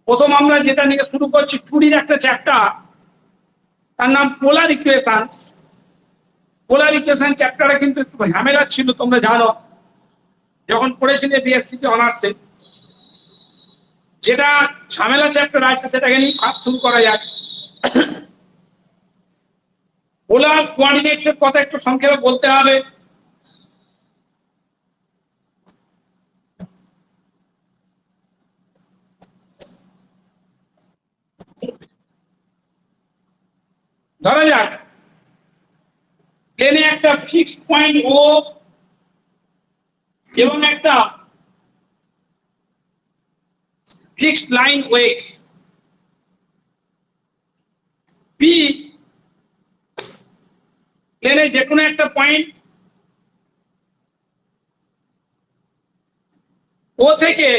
প্রথম আমরা যেটা নিয়ে শুরু করছি টুডির একটা চ্যাপ্টার, তার নাম পোলার ইকুয়েশনস। পোলার ইকুয়েশন চ্যাপ্টারটা কিন্তু একটু ঝামেলা ছিল, তোমরা জানো যখন পড়েছিলে বিএসসি তে অনার্সে। যেটা ঝামেলা চ্যাপ্টার আছে সেটাকে নিয়ে কাজ শুরু করা যাক। পোলার কোঅর্ডিনেটস এর কথা একটু সংক্ষেপে বলতে হবে। ধরা যাক প্লেনে একটা ফিক্সড পয়েন্ট ও এবং একটা ফিক্সড লাইন ও এক্স। পি প্লেনে যে কোনো একটা পয়েন্ট ও থেকে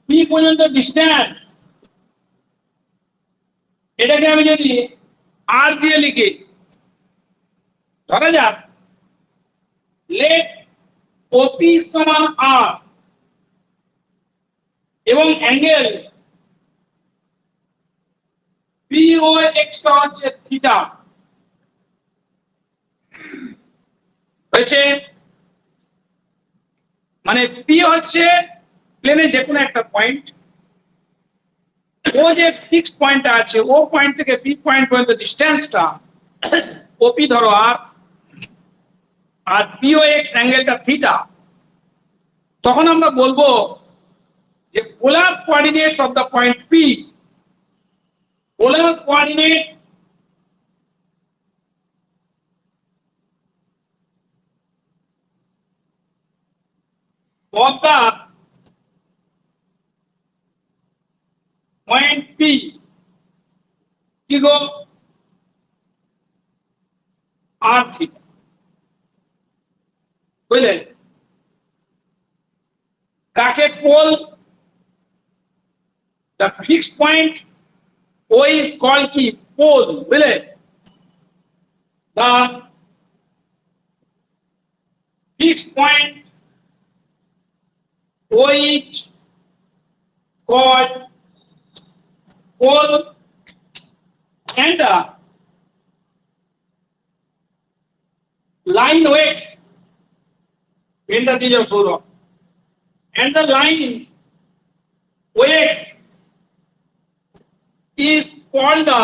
পি পর্যন্ত ডিস্টেন্স, এটাকে আমি যদি আর দিয়ে লিখি, ধরা যাক লেট ওপি সমান আর এবং অ্যাঙ্গেল পিও এক্স হচ্ছে থিটা হয়েছে। মানে পি হচ্ছে প্লেনে যে কোনো একটা পয়েন্ট, ও যে ফিক্সড পয়েন্ট আছে ও পয়েন্ট থেকে বি পয়েন্ট পর্যন্ত ডিস্টেন্সটা ওপি ধরো আর পিও এক্স অ্যাঙ্গেলটা থিটা। তখন আমরা বলবো যে polar coordinates of the point P, polar coordinates of the point P equal r theta। বুঝলেন? কাকে pole, the fixed point O is called কি পোল, বুঝলেন? the fixed point O is called pole and the line OX and the line OX is called the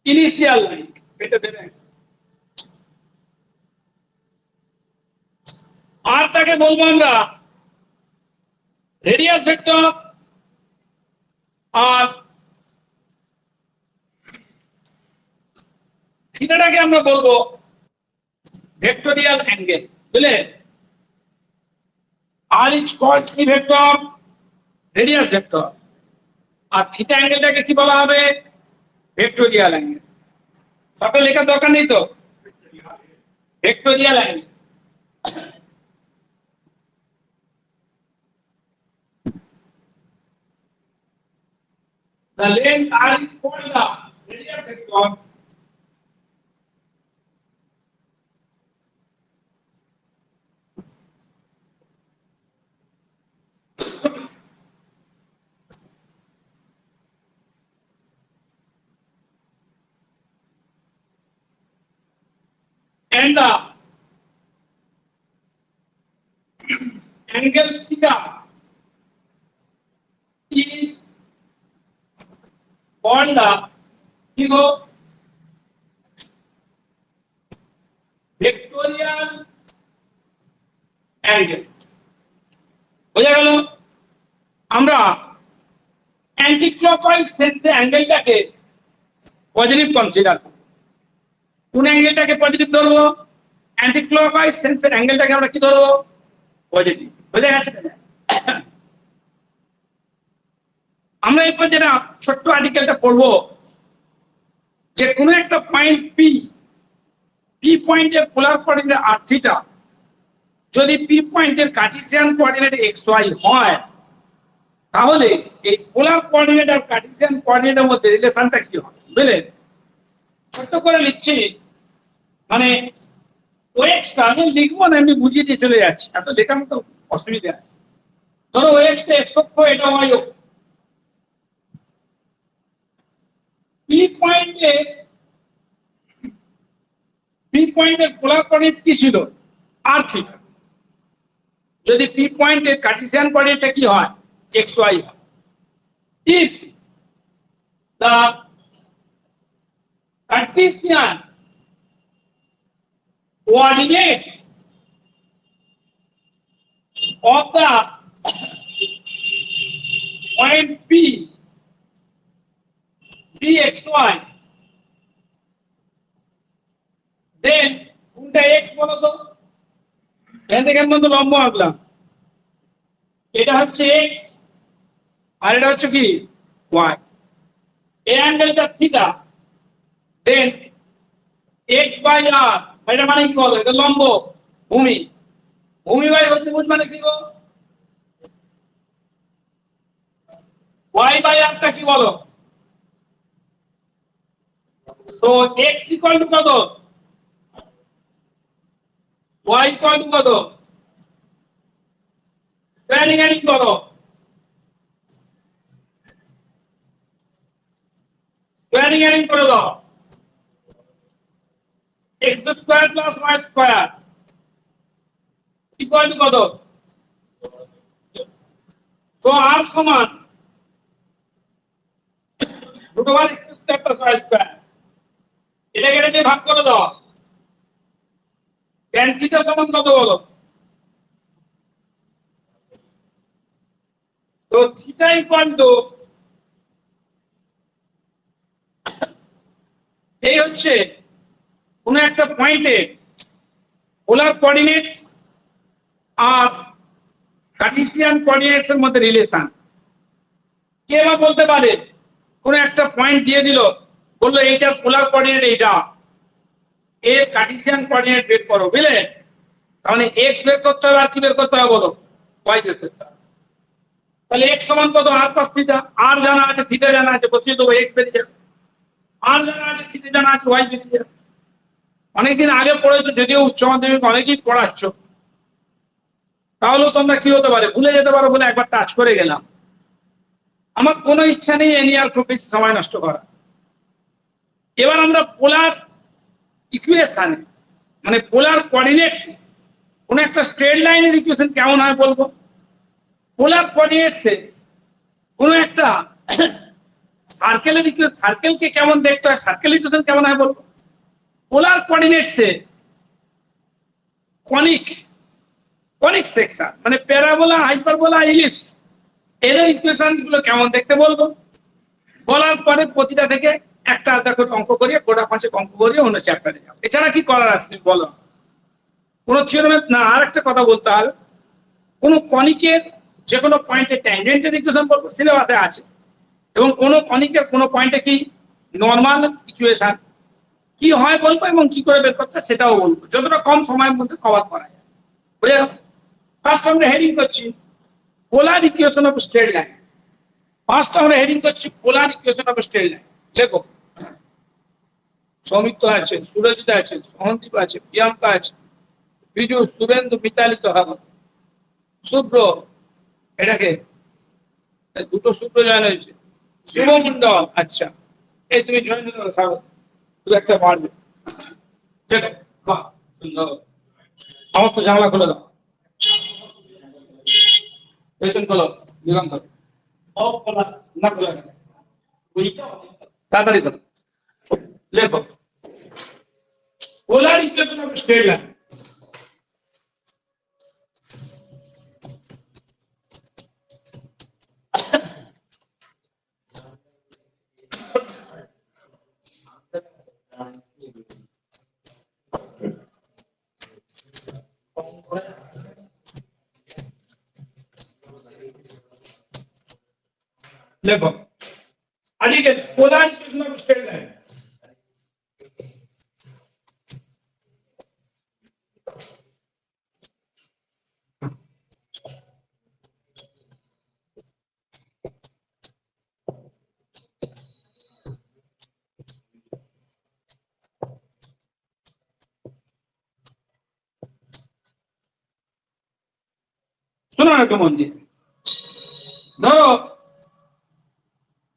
initial line। আরটাকে বলবো আমরা radius vector আর থিটাটাকে আমরা বলবো ভেক্টোরিয়াল angle, বুঝলেন? আর is called কি vector, radius vector, আর theta অ্যাঙ্গেলটাকে কি বলা হবে, ভেক্টোরিয়াল অ্যাঙ্গেল। সবটা লেখার দরকার নেই তো, ভেক্টোরিয়াল angle. The length r is called the radius vector and the angle theta is called the vectorial angle। বোঝা গেল? আমরা অ্যান্টি ক্লকওয়াইজ সেন্সে অ্যাঙ্গেলটাকে পজিটিভ কনসিডার করব। কোন অ্যাঙ্গেলটাকে পজিটিভ ধরবো? অ্যান্টি ক্লকওয়াইজ সেন্সের অ্যাঙ্গেলটাকে আমরা কি ধরবো? পজিটিভ। বোঝা গেছে? আমরা এরপর যেটা ছোট্ট আর্টিকেলটা পড়বো, যে কোনো একটা পয়েন্ট পি, পি পয়েন্টের পোলার কোঅর্ডিনেট আর থিটা যদি পি পয়েন্টের কার্টেসিয়ান কোঅর্ডিনেট এক্স ওয়াই হয়, তাহলে এই পোলার কোঅর্ডিনেট আর কার্টেসিয়ান কোঅর্ডিনেটের মধ্যে রিলেশনটা কি হবে, বুঝলেন? ছোট্ট করে লিখছি, মানে ওএক্সটা আমি লিখবো না, আমি বুঝিয়ে দিয়ে চলে যাচ্ছি, এত লেখার মতো অসুবিধা আছে। ধরো ওএক্সটা এক্স অক্ষ, এটা ওয়াই অক্ষ। পি পয়েন্টে পোলার কোঅর্ডিনেট কি ছিল? আর থিটা। যদি পি পয়েন্টের কার্টেসিয়ান কোঅর্ডিনেটটা কি হয়? এক্স ওয়াই হয়। If the Cartesian coordinates of the point P, Pxy, then কোনটা x বলো তো? এখান থেকে মধ্যে লম্ব আঁকলাম, এটা হচ্ছে x আর এটা হচ্ছে কি y। এই অ্যাঙ্গেলটা theta, then x by r, এটা মানে কি বলো? এটা লম্ব ভূমি, ভূমি বাই অতিভুজ মানে কি গো? y বাই r টা কি বলো? তো x ইকুয়াল টু কত? y ইকুয়াল টু কত? স্কয়ারিং অ্যাডিং করো, স্কয়ারিং অ্যাডিং করে দাও। x square plus y square equal two কত? তো r সমান √1 x square plus y square. এটাকে এটা দিয়ে ভাগ করে দাও। tan থিটা সমান কত বলো? তো থিটা ইকুয়াল টু, এই হচ্ছে কোন একটা পয়েন্টে পোলার কোঅর্ডিনেটস আর কার্টেসিয়ান কোঅর্ডিনেটস এর মধ্যে রিলেশন। কে বা বলতে পারে কোন একটা পয়েন্ট দিয়ে দিল, বললো এইটা পোলার কোঅর্ডিনেট, এইটা এর কার্টেসিয়ান কোঅর্ডিনেট বের করো, বুঝলে? তাহলে x বের করতে হবে আর কি বের করতে হবে বলো? y বের করতে হবে। তাহলে x সমান কত? r cos theta. r জানা আছে, থিটা জানা আছে, বসিয়ে দেবো, x বেরিয়ে যাবে। r জানা আছে, থিটা জানা আছে, y বেরিয়ে যাবে। অনেকদিন আগে পড়েছো, যদিও উচ্চ মাধ্যমিক অনেকেই পড়াচ্ছ, তাহলেও তোমরা কি হতে পারে ভুলে যেতে পারো বলে একবার টাচ করে গেলাম। আমার কোনো ইচ্ছা নেই এ নিয়ে আর খুব বেশি সময় নষ্ট করা। এবার আমরা পোলার ইকুয়েশনে, মানে পোলার কোঅর্ডিনেটস, কোন একটা স্ট্রেট লাইনের ইকুয়েশন কেমন হয় বলবো। পোলার কোঅর্ডিনেটসে কোন একটা সার্কেলের ইকুয়েশন, সার্কেলকে কেমন দেখতে হয়, সার্কেল ইকুয়েশন কেমন হয় বলবো। পোলার কোঅর্ডিনেটসে কনিক, কনিক সেকশন মানে প্যারাবোলা, হাইপারবোলা, ইলিপস, এদের ইকুয়েশন গুলো কেমন দেখতে বলবো। বলার পরে প্রতিটা থেকে একটা আধা করে অঙ্ক করিয়ে, গোটা পাঁচে অঙ্ক করিয়ে অন্য চ্যাপ্টারে যাও। এছাড়া কি করার আছে তুমি বলো? কোন থিওরেমে না। আর একটা কথা বলতে হবে, কোন কনিকের যে কোনো পয়েন্টে ট্যানজেন্টের ইকুয়েশন বলবো, সিলেবাসে আছে। এবং কোন কনিকের কোন পয়েন্টে কি নরমাল ইকুয়েশন কি হয় বলবো, এবং কি করে বের করতে সেটাও বলবো, যতটা কম সময়ের মধ্যে কভার করা যায়। বুঝে গেল? ফার্স্ট আমরা হেডিং করছি polar equation of straight line. First আমরা হেডিং করছি polar equation of straight line. লেখো। সৌমিত্র আছে, সুরজিৎ আছে, সহনদীপ আছে, প্রিয়াঙ্কা আছে, বিজু, শুভেন্দু, মিতালি তো হবে, শুভ্র, এটাকে দুটো শুভ্র জয়েন হয়েছে, শুভ মন্ডল, আচ্ছা এই তুমি জয়েন করো, স্বাগত। দু একটা পারবে, দেখো, বাহ সুন্দর। আমার তো জানলা খুলে দাও, পেছন খোলো, দিলাম তো সব খোলা, না খোলা কেন? তাড়াতাড়ি করো। লেখো পোলার ইকুয়েশন অফ স্ট্রেট লাইন। লেখো আজকে পোলার ইকুয়েশন অফ স্ট্রেট লাইন। একটু মন দিয়ে। ধরো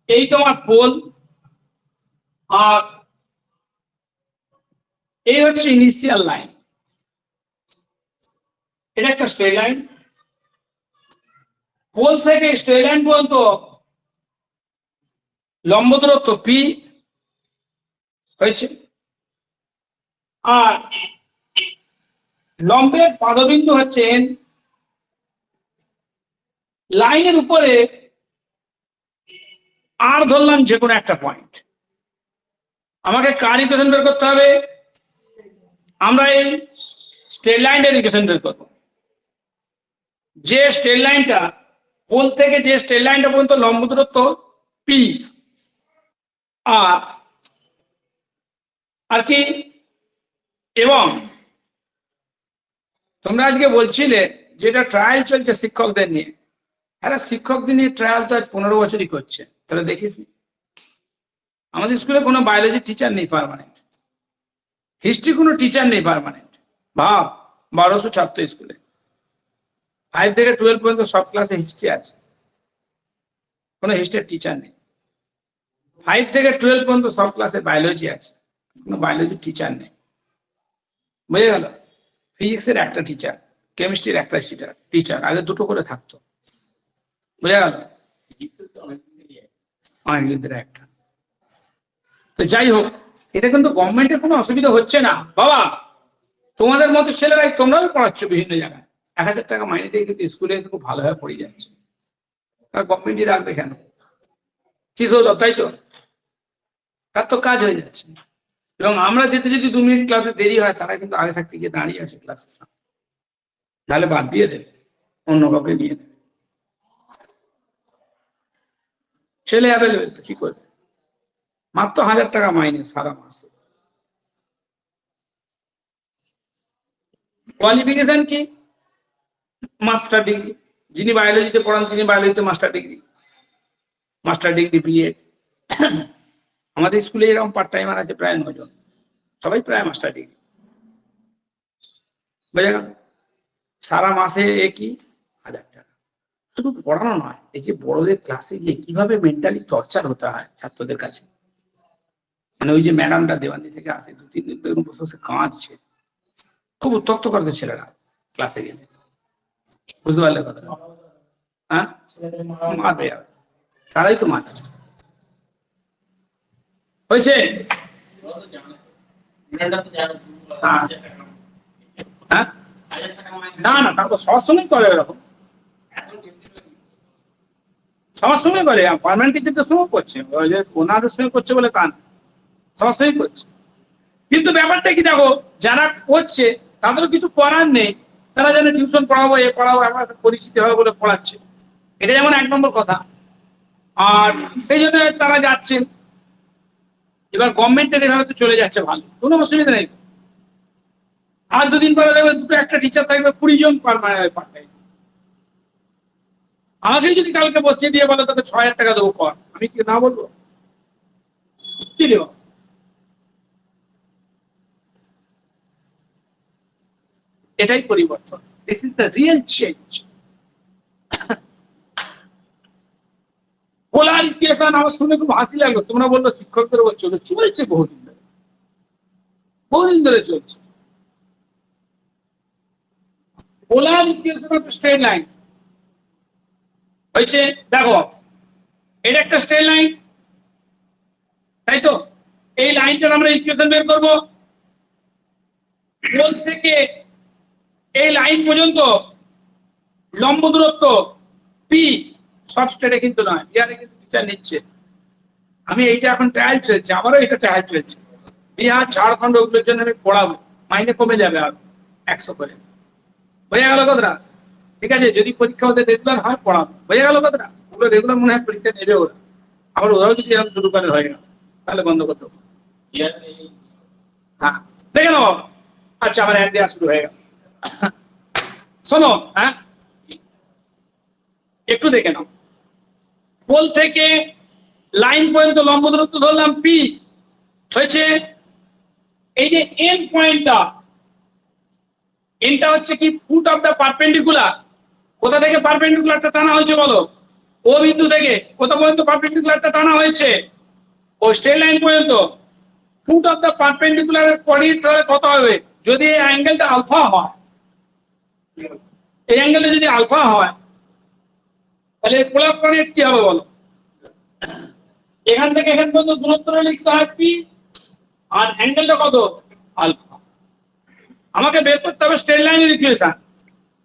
এই তোমার পোল, আর এই হচ্ছে ইনিশিয়াল লাইন। এটা একটা স্ট্রেট লাইন। পোল থেকে স্ট্রেট লাইন পর্যন্ত লম্ব দূরত্ব পি হয়েছে, আর লম্বের পাদবিন্দু হচ্ছে এন। লাইনের উপরে আর ধরলাম যে কোনো একটা পয়েন্ট। আমাকে কার ইকুয়েশন বের করতে হবে? আমরা এই স্ট্রেট লাইনের ইকুয়েশন বের করব। যে স্ট্রেট লাইনটা পোল থেকে যে স্ট্রেট লাইনটা পর্যন্ত লম্ব দূরত্ব পি, আর কি, এবং তোমরা আজকে বলছিলে যেটা ট্রায়াল চলছে শিক্ষকদের নিয়ে। হ্যাঁ, শিক্ষকদের নিয়ে ট্রায়াল তো আজ 15 বছরই করছে। তাহলে দেখিস আমাদের স্কুলে কোনো বায়োলজি টিচার নেই পার্মানেন্ট, হিস্ট্রি কোনো টিচার নেই পার্মানেন্ট। ভাব, 1200 ছাত্র স্কুলে, 5 থেকে 12 পর্যন্ত সব ক্লাসে হিস্ট্রি আছে, কোনো হিস্ট্রির টিচার নেই। 5 থেকে 12 পর্যন্ত সব ক্লাসে বায়োলজি আছে, কোনো বায়োলজি টিচার নেই। বুঝে গেল? ফিজিক্সের একটা টিচার, কেমিস্ট্রির একটা টিচার, আগে দুটো করে থাকতো। বুঝে গেল? অনেকদিন একটা। তো যাই হোক, এটা কিন্তু গভর্নমেন্টের কোনো অসুবিধা হচ্ছে না বাবা। তোমাদের মতো ছেলেরাই তোমরাও পড়াচ্ছ বিভিন্ন জায়গায়, 1000 টাকা মাইনে দিয়ে কিন্তু স্কুলে এসে খুব ভালোভাবে পড়ে যাচ্ছে। গভর্নমেন্টই রাখবে কেন? তাই তো, তার তো কাজ হয়ে যাচ্ছে। এবং আমরা যেতে যদি 2 মিনিট ক্লাসে দেরি হয়, তারা কিন্তু আগে থাকতে গিয়ে দাঁড়িয়ে আছে ক্লাসের সামনে, তাহলে বাদ দিয়ে দেবে, অন্য কাউকে নিয়ে দেবে। ছেলে অ্যাভেলেবেল তো কি করবে? মাত্র 1000 টাকা মাইনে সারা মাসে। কোয়ালিফিকেশন কি? Master degree. যিনি বায়োলজিতে পড়ান তিনি বায়োলজিতে মাস্টার ডিগ্রি বিএড। আমাদের স্কুলে এরকম পার্ট টাইমার আছে প্রায় 9 জন, সবাই প্রায় মাস্টার ডিগ্রি। বুঝা গেল? সারা মাসে একই 1000 টাকা। শুধু পড়ানো নয়, এই যে বড়দের ক্লাসে গিয়ে কিভাবে মেন্টালি টর্চার হতে হয় ছাত্রদের কাছে। মানে ওই যে ম্যাডামটা দেওয়ানি থেকে আসে, 2-3 দিন ধরে বসে বসে কাঁদছে, খুব উত্তক্ত করছে ছেলেরা ক্লাসে গেলে। বুঝতে পারলে কথা? হ্যাঁ, মারবে, তারাই তো মারছে। হয়েছে? হ্যাঁ, না না, তারপর সবসময় করে এরকম, সবসময় করে। পার্মানেন্ট টিচারদের সঙ্গে করছে, ওনাদের সঙ্গে করছে বলে কান, সবসময় করছে। কিন্তু ব্যাপারটা কি দেখো, যারা করছে তাদেরও কিছু করার নেই, তারা যেন টিউশন পড়াবো, এ পড়াবো, আমার পরিচিতি হবে বলে পড়াচ্ছে, এটা যেমন 1 নম্বর কথা। আর সেই জন্য তারা যাচ্ছেন। এবার গভর্নমেন্টের এভাবে তো চলে যাচ্ছে, ভালো, কোনো অসুবিধা নেই। আর 2 দিন পরে দেখবে দুটো একটা টিচার থাকবে, 20 জন পাঠাই। আমাকে যদি কালকে বসিয়ে দিয়ে বলো তোকে 6000 টাকা দেবো কর, আমি কি না বলবো? কি দেবো? এটাই পরিবর্তন। This is the real change. Polar equation আমার শুনে খুব হাসি লাগলো। তোমরা বললো শিক্ষকদের বলছো, চলছে বহুদিন ধরে চলছে। পোলার ইকুয়েশন অফ স্ট্রেট লাইন হয়েছে, দেখো এটা একটা স্ট্রেট লাইন, তাই তো? এই লাইনটার আমরা ইকুয়েশন বের করবো। পোল থেকে এই লাইন পর্যন্ত লম্ব দূরত্ব পি, সব স্টেটে কিন্তু নয়, বিহারে কিন্তু টিচার নিচ্ছে। আমি এইটা এখন ট্রায়াল চলছে, আমারও এটা ট্রায়াল চলছে। বিহার, ঝাড়খণ্ড, ওগুলোর জন্য আমি পড়াবো, মাইনে কমে যাবে আর 100 করে। বোঝা গেল কথাটা? ঠিক আছে, যদি পরীক্ষা ওদের রেগুলার হয় পড়াবো। বোঝা গেল কথাটা? ওগুলো রেগুলার মনে হয় পরীক্ষা নেবে ওরা। আবার ওরাও যদি এরকম শুরু করে হয়ে গেল, তাহলে বন্ধ করতে হবে। হ্যাঁ, দেখে নাও। আচ্ছা, আমার এক দেওয়া শুরু হয়ে গেল। শোনো, হ্যাঁ একটু দেখে নাও। পোল থেকে লাইন পর্যন্ত লম্ব দূরত্ব ধরলাম পি হয়েছে। এই যে এন পয়েন্টটা, এনটা হচ্ছে কি ফুট অফ দ্য পারপেন্ডিকুলার, কোথা থেকে পারপেন্ডিকুলারটা টানা হয়েছে বলো? ও বিন্দু থেকে কোথা পর্যন্ত পারপেন্ডিকুলারটা টানা হয়েছে? ও স্ট্রেট লাইন পর্যন্ত। Foot of the perpendicular coordinate তাহলে কত হবে? যদি এই অ্যাঙ্গেলটা আলফা হয়, এই অ্যাঙ্গেলটা যদি আলফা হয়, তাহলে পোলার কোঅর্ডিনেট কি হবে বলো? এখান থেকে এখান পর্যন্ত দূরত্বটা লিখতে হয় পি, আর অ্যাঙ্গেলটা কত? আলফা। আমাকে বের করতে হবে স্ট্রেট লাইনের ইকুয়েশন।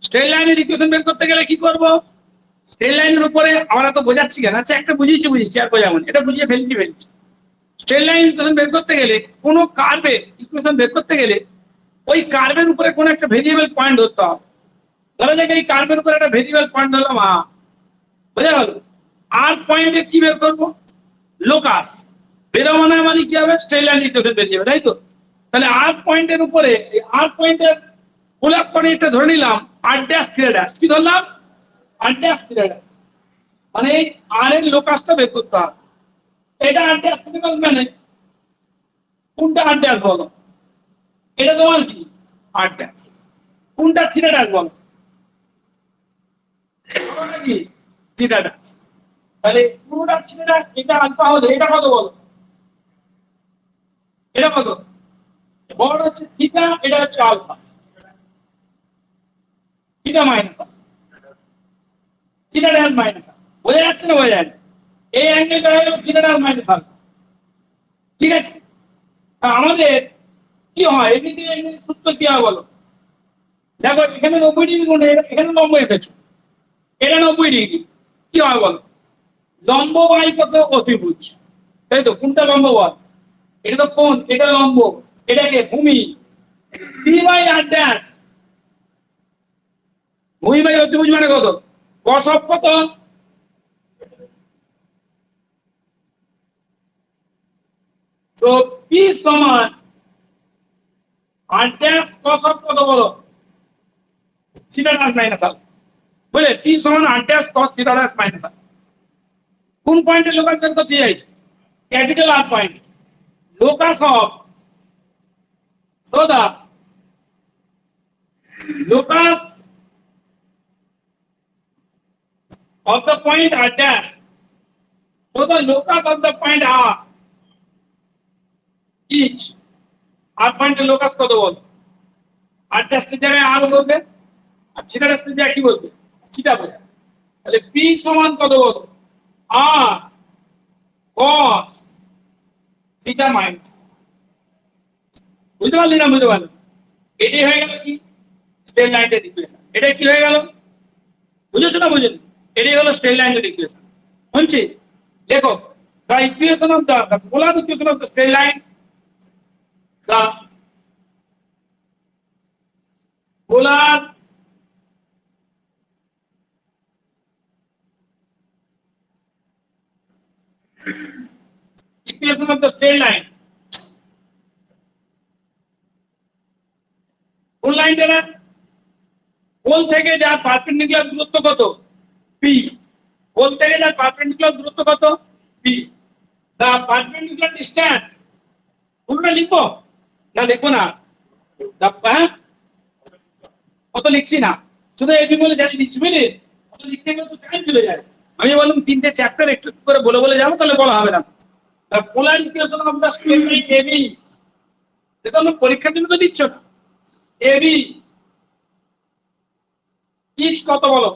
স্ট্রেট লাইনের ইকুয়েশন বের করতে গেলে কি করব? স্ট্রেট লাইনের উপরে আমরা তো বোঝাচ্ছি কেন? আচ্ছা একটা বুঝিয়েছি আর বোঝাবো না, এটা বুঝিয়ে ফেলছি। স্ট্রেট লাইন ইকুয়েশন বের করতে গেলে, কোনো কার্ভের ইকুয়েশন বের করতে গেলে ওই কার্ভের উপরে কোনো একটা ভেরিয়েবল পয়েন্ট ধরতে হবে। ধরা যাক এই কার্ভের উপরে একটা ভেরিয়েবল পয়েন্ট ধরলাম আর, বোঝা গেল? আর পয়েন্টে কি বের করবো? লোকাস। বেরোবো না মানে কি হবে? স্ট্রেট লাইন ইকুয়েশন বেরিয়ে যাবে, তাই তো? তাহলে আর পয়েন্টের উপরে আর পয়েন্টের পোলার কোঅর্ডিনেটটা ধরে নিলাম আর ড্যাশ থিটা ড্যাশ। কি ধরলাম? আর ড্যাশ থিটা ড্যাশ। মানে আর এর লোকাসটা বের করতে হবে। এটা আর ড্যাশ থিটা ড্যাশ মানে কোনটা আর ড্যাশ বলো? এটা তোমার কি আর ড্যাশ। কোনটা থিটা ড্যাশ বলো? কি থিটা ড্যাশ। তাহলে পুরোটা থিটা ড্যাশ, এটা আলফা হলে এটা কত বলো? এটা কত? বড় হচ্ছে থিটা, এটা হচ্ছে alpha. Theta minus theta dash minus. বোঝা যাচ্ছে না? বোঝা যায়? এই অ্যাঙ্গেলটা হলো থিটা ড্যাশ মাইনাস আলফা। ঠিক আছে? আমাদের কি হয় এমনিতে? এমনি সূত্র কি হয় বলো? দেখো এখানে 90 ডিগ্রি কোণ, এখানে লম্ব এঁকেছো, এটা 90 ডিগ্রি। কি হয় বলো? লম্ব বাই কত? অতিভুজ। তাই তো? কোনটা লম্ব বল? এটা তো কোণ, এটা লম্ব, এটাকে ভূমি। পি বাই আর ড্যাশ, ভূমি বাই অতিভুজ মানে কত? cos অফ কত? তো পি সমান আর ড্যাশ cos অফ কত বলো? Theta dash minus alpha. বুঝলে? পি সমান r dash cos theta dash minus alpha. কোন পয়েন্টে লোকাস বের করতে চাইছি? Capital R point. Locus of, so the locus of the point r dash, so the locus of the point r each r point এর locus কত বল? আর ড্যাশের জায়গায় আর বলবে, আর থিটা ড্যাশের জায়গায় কি বলবে? থিটা বলবে। তাহলে পি সমান কত বল? R cos theta minus. বুঝতে পারলি না? বুঝতে পারলি? এটাই হয়ে গেল কি স্ট্রেট লাইনের ইকুয়েশন। এটা কি হয়ে গেল? বুঝেছো না বুঝেনি? এটাই হলো স্ট্রেট লাইনের ইকুয়েশন। শুনছি? দেখো, the equation of the polar equation of the straight line, the polar equation of the straight line, কোন লাইনটা? না কোণ থেকে যার পারপেন্ডিকুলার দূরত্ব কত? পি। কোণ থেকে যার পারপেন্ডিকুলার দূরত্ব কত? পি। the perpendicular distance, পুরোটা লিখো না? লিখবো না? হ্যাঁ, কত লিখছি না, শুধু এবি বলে জানি দিচ্ছি। বুঝলি? কত লিখতে গেলে তো টাইম চলে যায়। আমি বললাম তিনটে চ্যাপ্টার একটু করে বলে বলে যাবো, তাহলে বলা হবে না। Polar equation of the straight line AB, এটা তোমরা পরীক্ষার জন্য তো দিচ্ছ না। এবি ইচ কত বলো?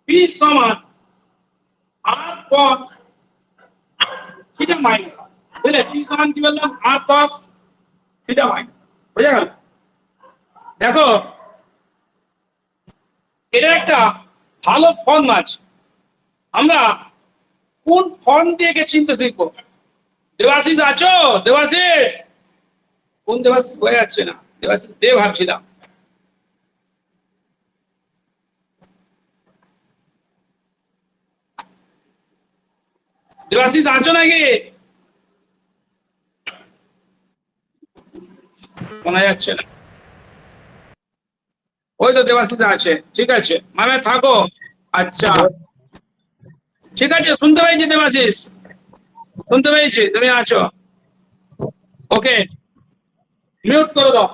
পি সমান আর cos থিটা মাইনাস। বুঝলে? পি সমান কি বললাম? আর cos থিটা মাইনাস। বুঝা গেল? দেখো এটা একটা ভালো ফর্ম আছে। আমরা কোন ফর্ম দিয়ে চিনতে শিখবো? দেবাশিস আছো? দেবাশিস? কোন দেবাশিস হয়ে যাচ্ছে না? দেবাশিস দে ভাবছিলাম। দেবাশিস আছো নাকি? শোনা যাচ্ছে না। ওই তো দেবাশিস আছে, ঠিক আছে, মানে থাকো। আচ্ছা ঠিক আছে, শুনতে পেয়েছি দেবাশিস, শুনতে পেয়েছি তুমি আছো। ওকে, মিউট করে দাও।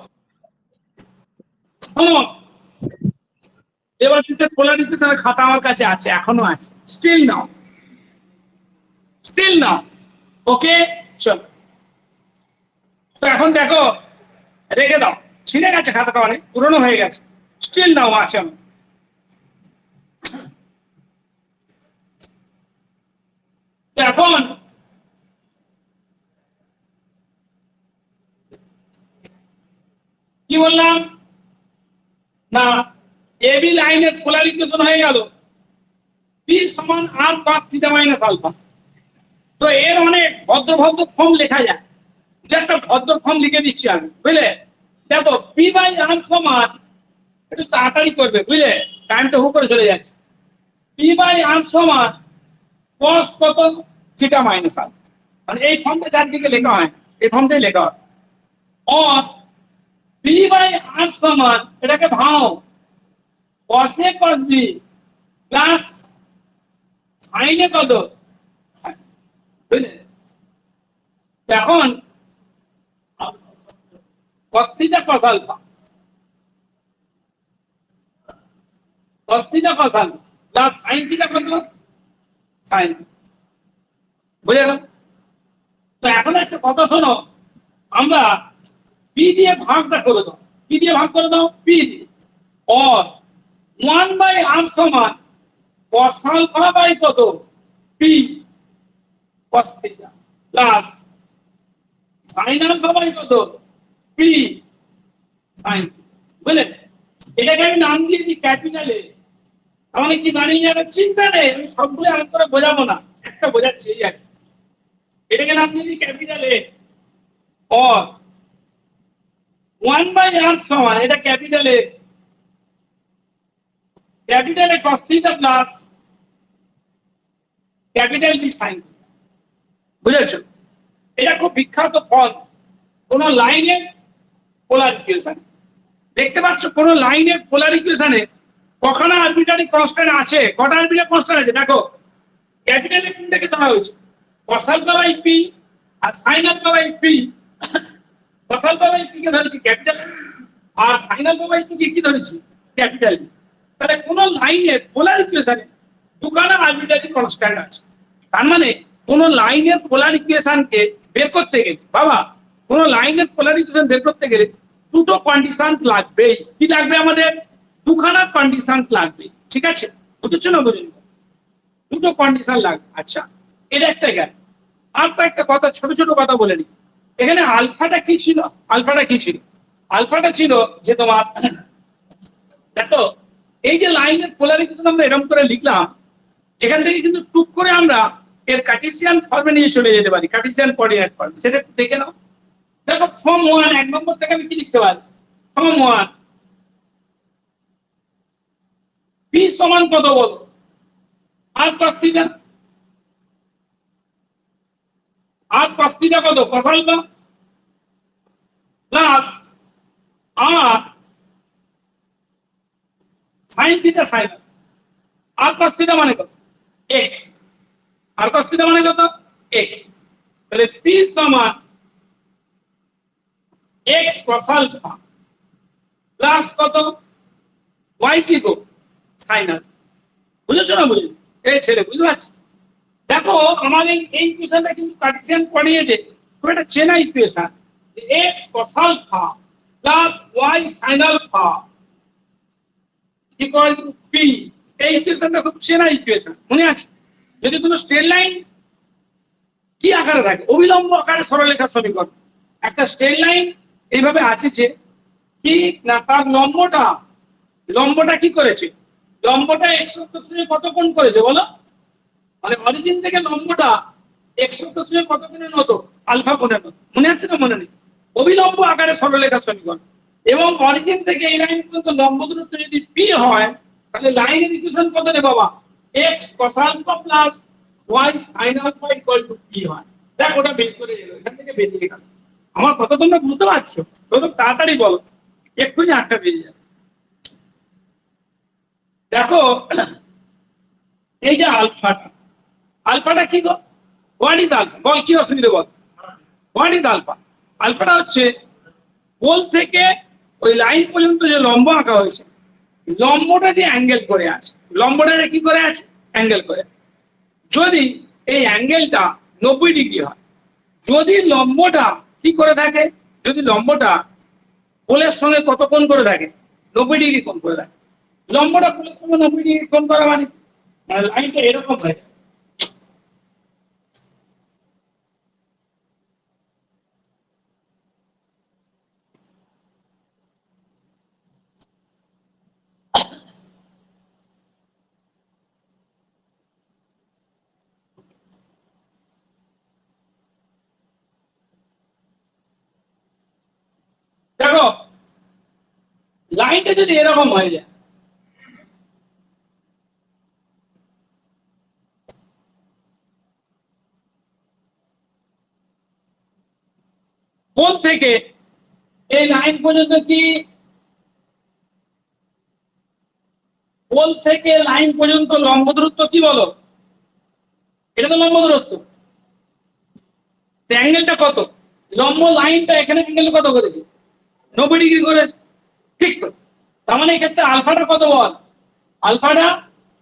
শোনো, দেবাশিসের পোলার ইকুয়েশনের খাতা আমার কাছে আছে, এখনো আছে, স্টিল নাও। ওকে, চলো। তো এখন দেখো, রেখে দাও, ছিঁড়ে গেছে খাতাটা, অনেক পুরনো হয়ে গেছে, স্টিল নাও আছে আমার। এখন কি বললাম না, এবি লাইনের পোলার ইকুয়েশন হয়ে গেল পি সমান আর কস থিটা মাইনাস আলফা। তো এর অনেক ভদ্র ফর্ম লেখা যায়, একটা ভদ্র ফর্ম লিখে দিচ্ছি আমি, বুঝলে। দেখো পি বাই আর সমান, একটু তাড়াতাড়ি করবে বুঝলে, টাইমটা হু করে চলে যাচ্ছে। পি বাই আর সমান কস কত থিটা মাইনাস আলফা, মানে এই ফর্মটা চারদিকে লেখা হয়, এই ফর্মটাই লেখা হয়। और পি বাই আর সমান, এটাকে ভাঙো, কসে কস বি প্লাস সাইনে কত, বুঝলে। এখন cos theta cos alpha, cos theta cos alpha plus sin theta কত, sin, বুঝে গেল। তো এখন একটা কথা শোনো, আমরা পি দিয়ে ভাগটা করে দাও, পি দিয়ে ভাগ করে দাও, পি দিয়ে, और 1/r সমান cos আলফা বাই কত, P cos theta plus sin alpha by কত, পি sin, বুঝলেন। এটাকে আমি নাম দিয়ে দিই ক্যাপিটালে, আমাকে কি জানিয়ে যাবে চিন্তা নেই, আমি সবগুলো আলাদা করে বোঝাবো না, একটা বোঝাচ্ছি এই আর কি। এটাকে নাম দিয়ে দিই ক্যাপিটালে, और 1/r সমান, এটা ক্যাপিটালে cos theta plus capital B sin, বুঝেছো। এটা খুব বিখ্যাত পদ কোন লাইনের পোলার ইকুয়েশন। দেখতে পাচ্ছ কোন লাইনের পোলার ইকুয়েশনে কখনো আরবিট্রারি কনস্ট্যান্ট আছে, কটা আরবিট্রারি কনস্ট্যান্ট আছে দেখো। ক্যাপিটালে কোনটাকে ধরা হয়েছে, cos আলফা বাই পি আর sin alpha by p. cos alpha by p কে ধরেছি ক্যাপিটাল, আর sin আলফা বাই পি কে কি ধরেছি, ক্যাপিটাল। তাহলে কোন লাইনের পোলার ইকুয়েশনে দুখানা আরবিট্রারি কনস্ট্যান্ট আছে, তার মানে কোন লাইনের পোলার ইকুয়েশনকে বের করতে গেলে, বাবা কোন লাইনের পোলার ইকুয়েশন বের করতে গেলে দুটো কন্ডিশন লাগবেই। কি লাগবে আমাদের, দুখানা কন্ডিশন লাগবে, ঠিক আছে, বুঝছো না, বুঝলি, দুটো কন্ডিশন লাগবে। আচ্ছা, এটা একটা গেল। আর তো একটা কথা, ছোট ছোট কথা বলে নি। এখানে আলফাটা কি ছিল, আলফাটা ছিল যে তোমার, দেখো এই যে লাইনের পোলার ইকুয়েশন আমরা এরকম করে লিখলাম, এখান থেকে কিন্তু টুক করে আমরা এর কার্টেসিয়ান ফর্মে নিয়ে চলে যেতে পারি, কার্টেসিয়ান কোঅর্ডিনেট ফর্ম, সেটা একটু দেখে নাও। দেখো ফর্ম 1, 1 নম্বর থেকে আমি কি লিখতে পারি, ফর্ম 1 পি সমান কত বলো, আর cos থিটা, কত, cos আলফা প্লাস আর sin থিটা, আর cos থিটা মানে কত, x, আর cos থিটা মানে কত, x। তাহলে পি সমান x cos আলফা প্লাস কত, y কি গো, sin আলফা। বুঝেছো না, বুঝলি এই ছেলে, বুঝতে পারছি। দেখো আমার এই ইকুয়েশনটা কিন্তু কার্টেসিয়ান কোঅর্ডিনেটে খুব একটা চেনা equation, x cos alpha plus y sin alpha equal to p। এই ইকুয়েশনটা খুব চেনা ইকুয়েশন, মনে আছে। যদি কোনো স্ট্রেট লাইন কি আকারে থাকে, অবিলম্ব আকারে সরলরেখার সমীকরণ। একটা স্ট্রেট লাইন এইভাবে আছে যে কি না, তার লম্বটা কি করেছে, লম্বটা x অক্ষের সঙ্গে কত কোণ করেছে বলো, মানে অরিজিন থেকে লম্বটা x অক্ষের সঙ্গে কত কোণের নত, আলফা কোণের নত, মনে আছে না, মনে নেই। অবিলম্ব আকারে সরলরেখার সমীকরণ, এবং অরিজিন থেকে এই লাইন পর্যন্ত লম্ব দূরত্ব যদি p হয়, তাহলে লাইনের ইকুয়েশন কত রে বাবা, x cos alpha plus y sin alpha equal to p হয়। দেখ ওটা বের করে এলো, এখান থেকে বেরিয়ে গেল। আমার কথা তোমরা বুঝতে পারছো, তো তাড়াতাড়ি বলো, এক্ষুনি আটটা বেরিয়ে যাবে। দেখো এই যে আলফাটা কি গো, হোয়াট ইজ আলফা, বল কি অসুবিধা বল, হোয়াট ইজ আলফা। আলফাটা হচ্ছে পোল থেকে ওই লাইন পর্যন্ত যে লম্ব আঁকা হয়েছে, লম্বটা যে অ্যাঙ্গেল করে আছে, লম্বটা কি করে আছে, অ্যাঙ্গেল করে। যদি এই অ্যাঙ্গেলটা 90 ডিগ্রি হয়, যদি লম্বটা কি করে থাকে, যদি লম্বটা পোলের সঙ্গে কত কোণ করে থাকে, 90 ডিগ্রি কোণ করে থাকে, লম্বটা পোলের সঙ্গে 90 ডিগ্রি কোণ করা মানে লাইনটা এরকম হয়ে যায়। দেখো লাইনটা যদি এরকম হয়ে যায়, পোল থেকে এই লাইন পর্যন্ত কি, পোল থেকে লাইন পর্যন্ত লম্ব দূরত্ব কি বলো, এটা তো লম্ব দূরত্ব। অ্যাঙ্গেলটা কত, লম্ব লাইনটা এখানে অ্যাঙ্গেল কত করেছে, 90 ডিগ্রি করেছে, ঠিক তো। তার মানে এক্ষেত্রে আলফাটা কত বল, আলফাটা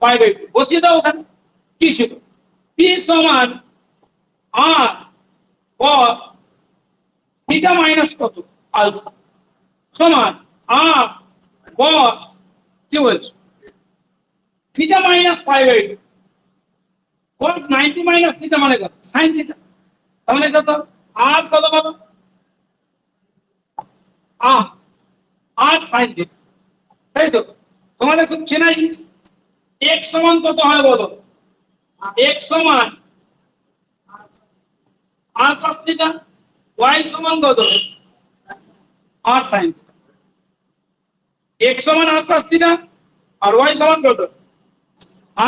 π/2 বসিয়ে দাও ওখানে। কি ছিল, পি সমান আর cos থিটা মাইনাস কত আলফা সমান আর cos কি বলছো theta minus π/2, cos 90 minus theta মানে কত, sin থিটা। তার মানে কত, আর কত বলো, আর sin থিটা, তাই তো। তোমাদের খুব চেনা জিনিস, x সমান কত হয় বলো, x সমান আর cos থিটা, y সমান কত আর sin থিটা। x সমান আর cos থিটা আর y সমান কত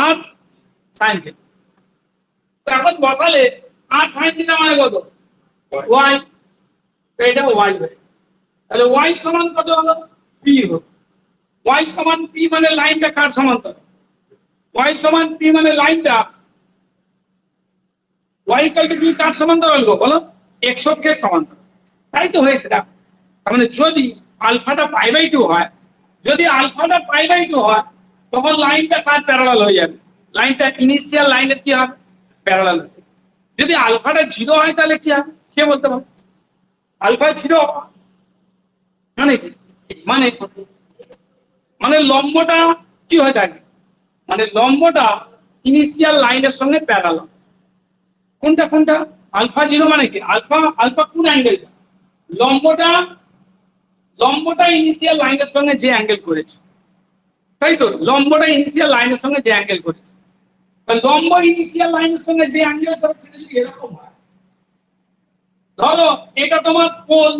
আর sin থিটা। তো এখন বসালে আর sin থিটা মানে কত y, তো এটা y হবে। তাহলে y সমান কত হলো p হলো। y সমান p মানে লাইনটা কার সমান্তরাল, y সমান p মানে লাইনটা y ইকুয়াল টু p কার সমান্তরাল গো বলো, x অক্ষের সমান্তরাল। তাই তো হয়েছে দেখো। তার মানে যদি আলফাটা π/2 হয়, যদি আলফাটা π/2 হয়, তখন লাইনটা কার প্যারালাল হয়ে যাবে, লাইনটা ইনিশিয়াল লাইনের কি হবে, প্যারালাল। যদি আলফাটা 0 হয় তাহলে কি হবে, কে বলতে পারে, আলফা 0 মানে কি, মানে মানে লম্বটা কি হয়ে থাকে, মানে লম্বটা ইনিশিয়াল লাইনের সঙ্গে প্যারালাল। কোনটা কোনটা, আলফা 0 মানে কি, আলফা আলফা কোন অ্যাঙ্গেলটা, লম্বটা, লম্বটা ইনিশিয়াল লাইনের সঙ্গে যে অ্যাঙ্গেল করেছে, তাই তো, লম্বটা ইনিশিয়াল লাইনের সঙ্গে যে অ্যাঙ্গেল করেছে। লম্ব ইনিশিয়াল লাইনের সঙ্গে যে অ্যাঙ্গেল করেছে সেটা যদি এরকম হয়, ধরো এটা তোমার পোল,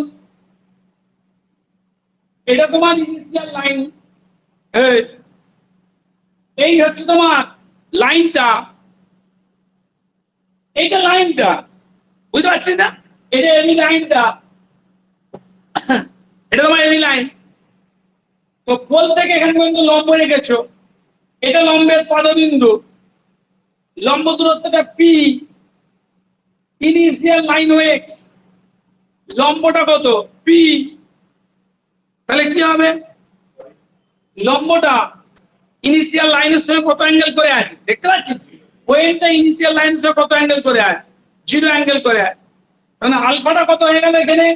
এটা তোমার ইনিশিয়াল লাইন, এই হচ্ছে তোমার লাইনটা, এইটা লাইনটা, বুঝতে পারছি না, এটা এই লাইনটা, এটা তোমার এই লাইন। তো পোল থেকে এখানে পর্যন্ত লম্ব রেখেছো, এটা লম্বের পদবিন্দু, লম্ব দূরত্বটা p, ইনিশিয়াল লাইন x, লম্বটা কত p, তাহলে কি হবে, লম্বটা ইনিশিয়াল লাইনের সঙ্গে কত অ্যাঙ্গেল করে আছে দেখতে পাচ্ছি, পয়েন্টটা ইনিশিয়াল লাইনের সঙ্গে কত অ্যাঙ্গেল করে আছে, 0 অ্যাঙ্গেল করে আছে। মানে আলফাটা কত হয়ে গেল এখানে,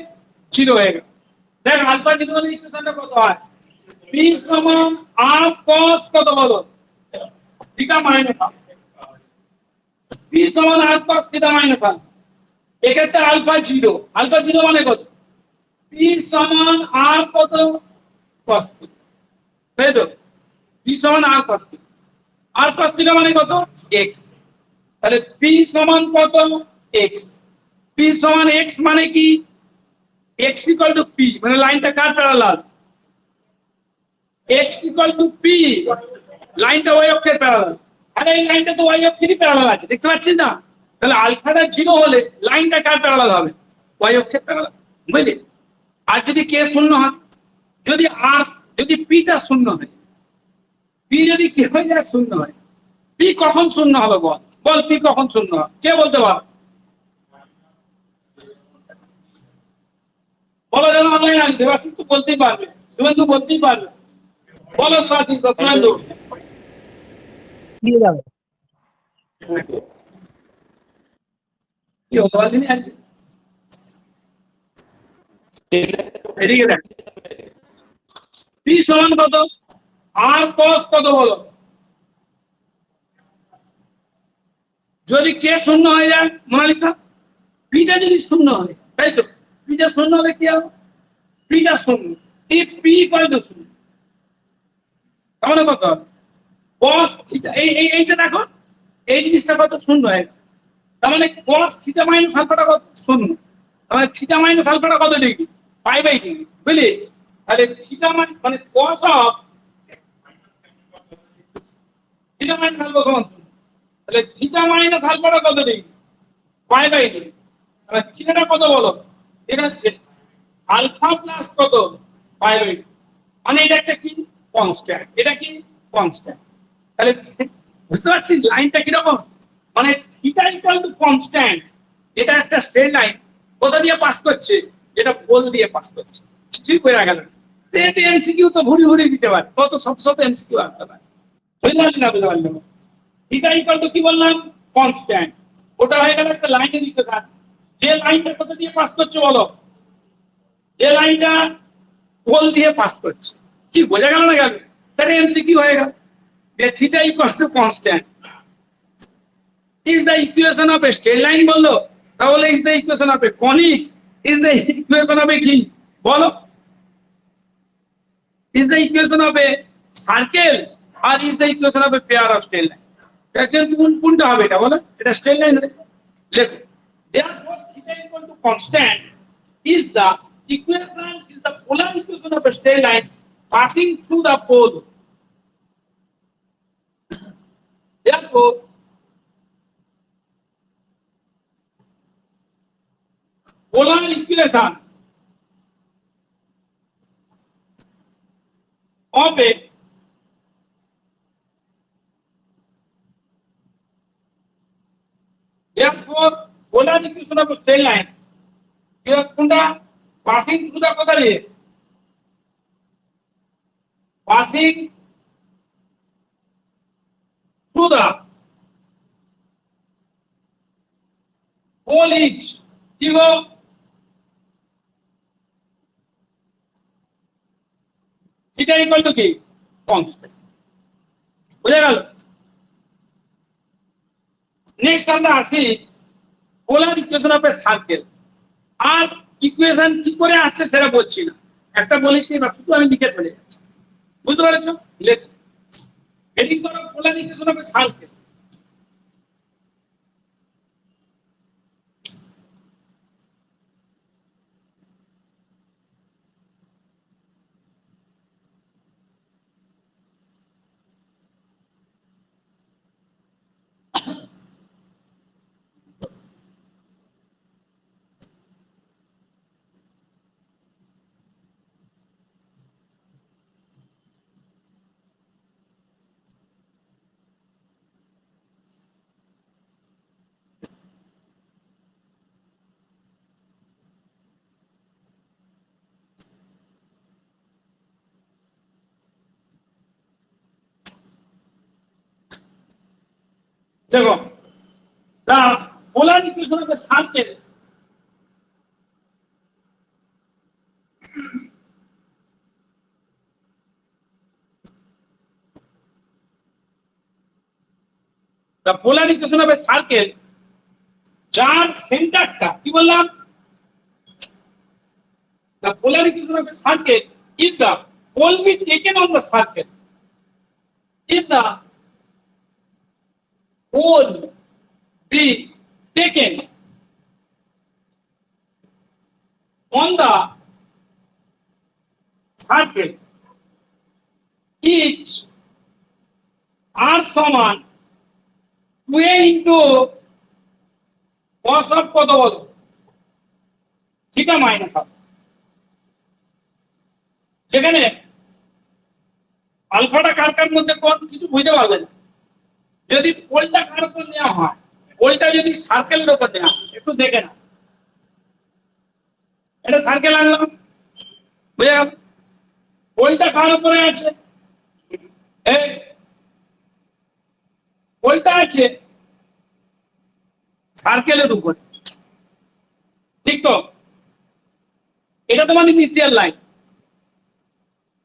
0 হয়ে গেল। দেখ আলফা 0 হলে ইকুয়েশনটা কত হয়, p সমান r cos কত বলো থিটা মাইনাস r, p সমান r cos theta minus r। এক্ষেত্রে আলফা 0, আলফা 0 মানে কত, p সমান r কত cos থিটা, তাই তো, p সমান r cos theta, r cos theta মানে কত x, তাহলে p সমান কত x, p সমান x মানে কি, x ইকুয়াল টু p, মানে লাইনটা কার parallel, x equal to p, লাইনটা y অক্ষের প্যারালাল, আর এই লাইনটা তো y অক্ষেরই প্যারালাল আছে দেখতে পাচ্ছেন না। তাহলে আলফাটা 0 হলে লাইনটা কার প্যারালাল হবে, y অক্ষের প্যারালাল, বুঝলে। আর যদি k শূন্য হয়, যদি r, যদি p টা শূন্য হয়, p যদি কি হয়ে যায় শূন্য হয়, p কখন শূন্য হবে বল, বল p কখন শূন্য হবে, কে বলতে পারো, বলো যেন অনলাইন আছে, দেবাশিস তো বলতেই পারবে, শুভেন্দু বলতেই পারবে, বলো সাথী দশমেন্দু দিয়ে যাবে। কি হতে পারলি না এদিকে দেখ পি সমান কত আর কস কত বলো যদি কে শূন্য হয়ে যায় মোনালিসা পিটা যদি শূন্য হয় তাই তো পিটা শূন্য হলে কি হবে পিটা শূন্য এই পি করে তো শূন্য তাহলে কত হবে কস থিটা এইটা দেখো এই জিনিসটা কত শূন্য হয়ে গেল তার মানে কস থিটা মাইনাস আলফাটা কত শূন্য তার মানে থিটা মাইনাস আলফাটা কত ডিগ্রি পাই বাই ডিগ্রি বুঝলি তাহলে থিটা মানে cos of theta minus alpha সমান শূন্য তাহলে থিটা মাইনাস আলফাটা কত ডিগ্রি পাই বাই ডিগ্রি তাহলে থিটাটা কত বলো এটা হচ্ছে আলফা প্লাস কত পাই বাই মানে এটা একটা কি কনস্ট্যান্ট এটা কি কনস্ট্যান্ট তাহলে বুঝতে পারছিস লাইনটা কিরকম মানে থিটা ইকুয়াল টু কনস্ট্যান্ট এটা একটা স্ট্রেট লাইন কোথা দিয়ে পাস করছে যেটা পোল দিয়ে পাস করছে ঠিক হয়ে গেল এটা এমসিকিউ তো ভুরি ভুরি দিতে পারে কত শত শত এমসিকিউ আসতে পারে বুঝতে পারলি না বুঝতে পারলি না থিটা ইকুয়াল টু কি বললাম কনস্ট্যান্ট ওটা হয়ে গেল একটা লাইনের ইকুয়েশন যে লাইনটা কোথা দিয়ে পাস করছে বলো যে লাইনটা পোল দিয়ে পাস করছে কি বোঝা গেল না গেল তাহলে এমসিকিউ হয়ে গেল যে theta equal to constant is the equation of a straight line বললো তাহলে is the equation of a conic is the equation of a কি বলো is the equation of a circle or is the equation of a pair of straight line কোনটা হবে এটা বলো এটা straight line হবে লেখো therefore theta equal to constant is the equation is the polar equation of a straight line passing through the pole therefore polar equation of a therefore polar equation of a straight line কোনটা passing through the কথা দিয়ে passing through the pole each কি গো theta equal to কি constant বুঝা গেল next আমরা আসি polar equation of a circle আর ইকুয়েশন কি করে আসছে সেটা বলছি না একটা বলেছি বা শুধু আমি লিখে চলে যাচ্ছি বুঝতে পারছো লেখো হেডিং করো পোলার ইকুয়েশন অফ এ সার্কেল দেখো the polar equation of a circle the polar equation of a circle যার সেন্টারটা কি বললাম the polar equation of a circle if the pole be taken on the circle if the pole be taken on the circle each r সমান 2a into cos of কত বলো theta minus alpha যেখানে আলফাটা কার কার মধ্যে কোন কিছু বুঝতে পারবে না যদি পোলটা কার উপর নেওয়া হয় পোলটা যদি সার্কেলের উপর নেওয়া হয় একটু দেখে না এটা সার্কেল আনলাম বুঝে গেল পোলটা কার উপরে আছে এই পোলটা আছে সার্কেলের উপরে, ঠিক তো? এটা তোমার ইনিশিয়াল লাইন,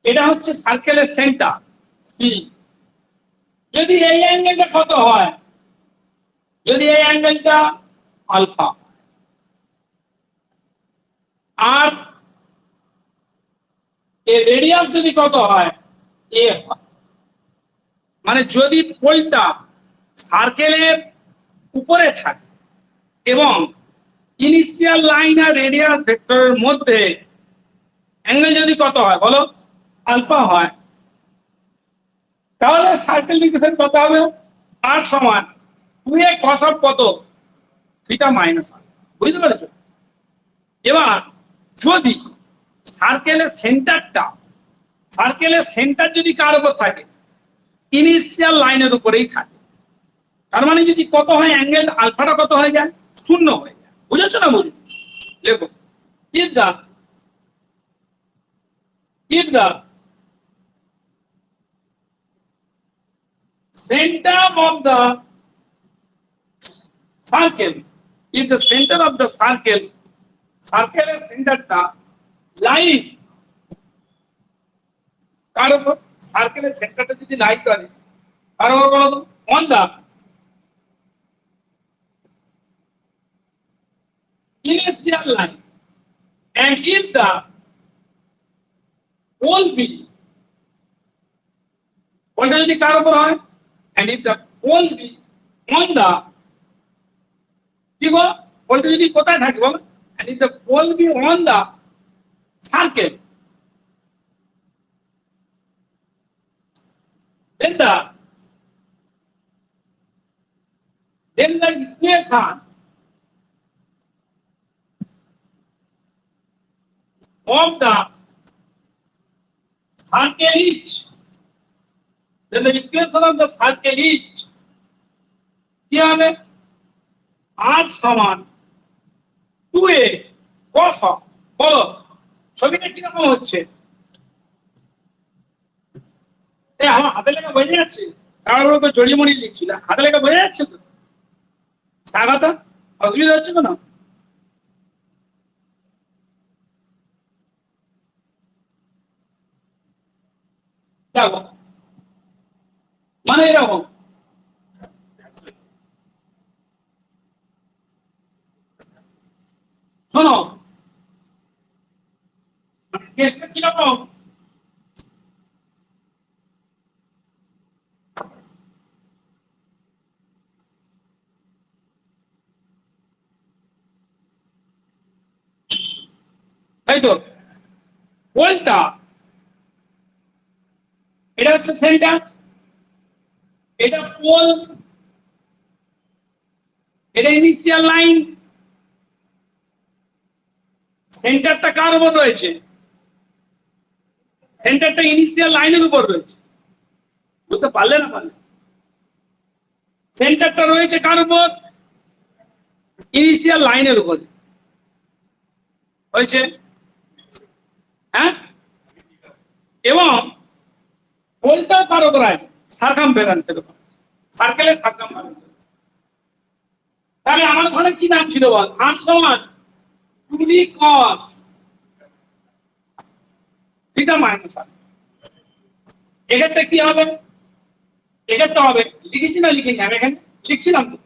এটা হচ্ছে সার্কেলের সেন্টার সি। যদি এই অ্যাঙ্গেলটা কত হয়, যদি এই অ্যাঙ্গেলটা আলফা আর এর রেডিয়াস যদি কত হয় এ হয়, মানে যদি পোলটা সার্কেলের উপরে থাকে এবং ইনিশিয়াল লাইন আর রেডিয়াস ভেক্টরের মধ্যে অ্যাঙ্গেল যদি কত হয় বলো, আলফা হয়, তাহলে সার্কেল ডিভিশন কত হবে? আর সমান 2a cos অফ কত থিটা মাইনাস আর। বুঝতে পেরেছো? এবার যদি সার্কেলের সেন্টার যদি কার উপর থাকে, ইনিশিয়াল লাইনের উপরেই থাকে, তার মানে যদি কত হয় অ্যাঙ্গেল আলফাটা কত হয়ে যায়, শূন্য হয়ে যায়। বুঝেছো না? বুঝি দেখো, if the center of the circle, if the center of the circle এর সেন্টারটা লাইজ কার উপর, সার্কেলের সেন্টারটা যদি লাই করে কার উপর বলো তো, on the initial line, and if the pole be, পোলটা যদি কার উপর হয়, and if the pole be on the, কি বল, পোলটা যদি কোথায় থাকে বল, and if the pole be on the circle, then the equation of the circle is, then the equation of the circle is কি হবে, r সমান 2a cos অফ, বলো ছবিটা কিরকম হচ্ছে? আমার হাতে লেখা বোঝা যাচ্ছে? কারোর তো জড়িয়ে মড়ি লিখছি না, হাতে লেখা বোঝা যাচ্ছে তো? স্বাগত, অসুবিধা হচ্ছে কোনো? দেখো মানে এরকম, শোনো কেসটা কিরকম, তাই তো? পোলটা এটা হচ্ছে সেন্টার, এটা পোল, এটা ইনিশিয়াল লাইন, সেন্টারটা কার উপর রয়েছে, সেন্টারটা ইনিশিয়াল লাইনের উপর রয়েছে। বুঝতে পারলে না পারলে? সেন্টারটা রয়েছে কার উপর, ইনিশিয়াল লাইনের উপর হয়েছে, হ্যাঁ, এবং পোলটা কার উপর আছে, সার্কামফারেন্সের উপর, সার্কেলের সার্কামফারেন্স। তাহলে আমার ঘরে কি নাম ছিল বল, r সমান 2b cos থিটা মাইনাস আর। এক্ষেত্রে কি হবে, এক্ষেত্রে হবে, লিখেছি না লিখিনি আমি এখানে, লিখছিলাম তো,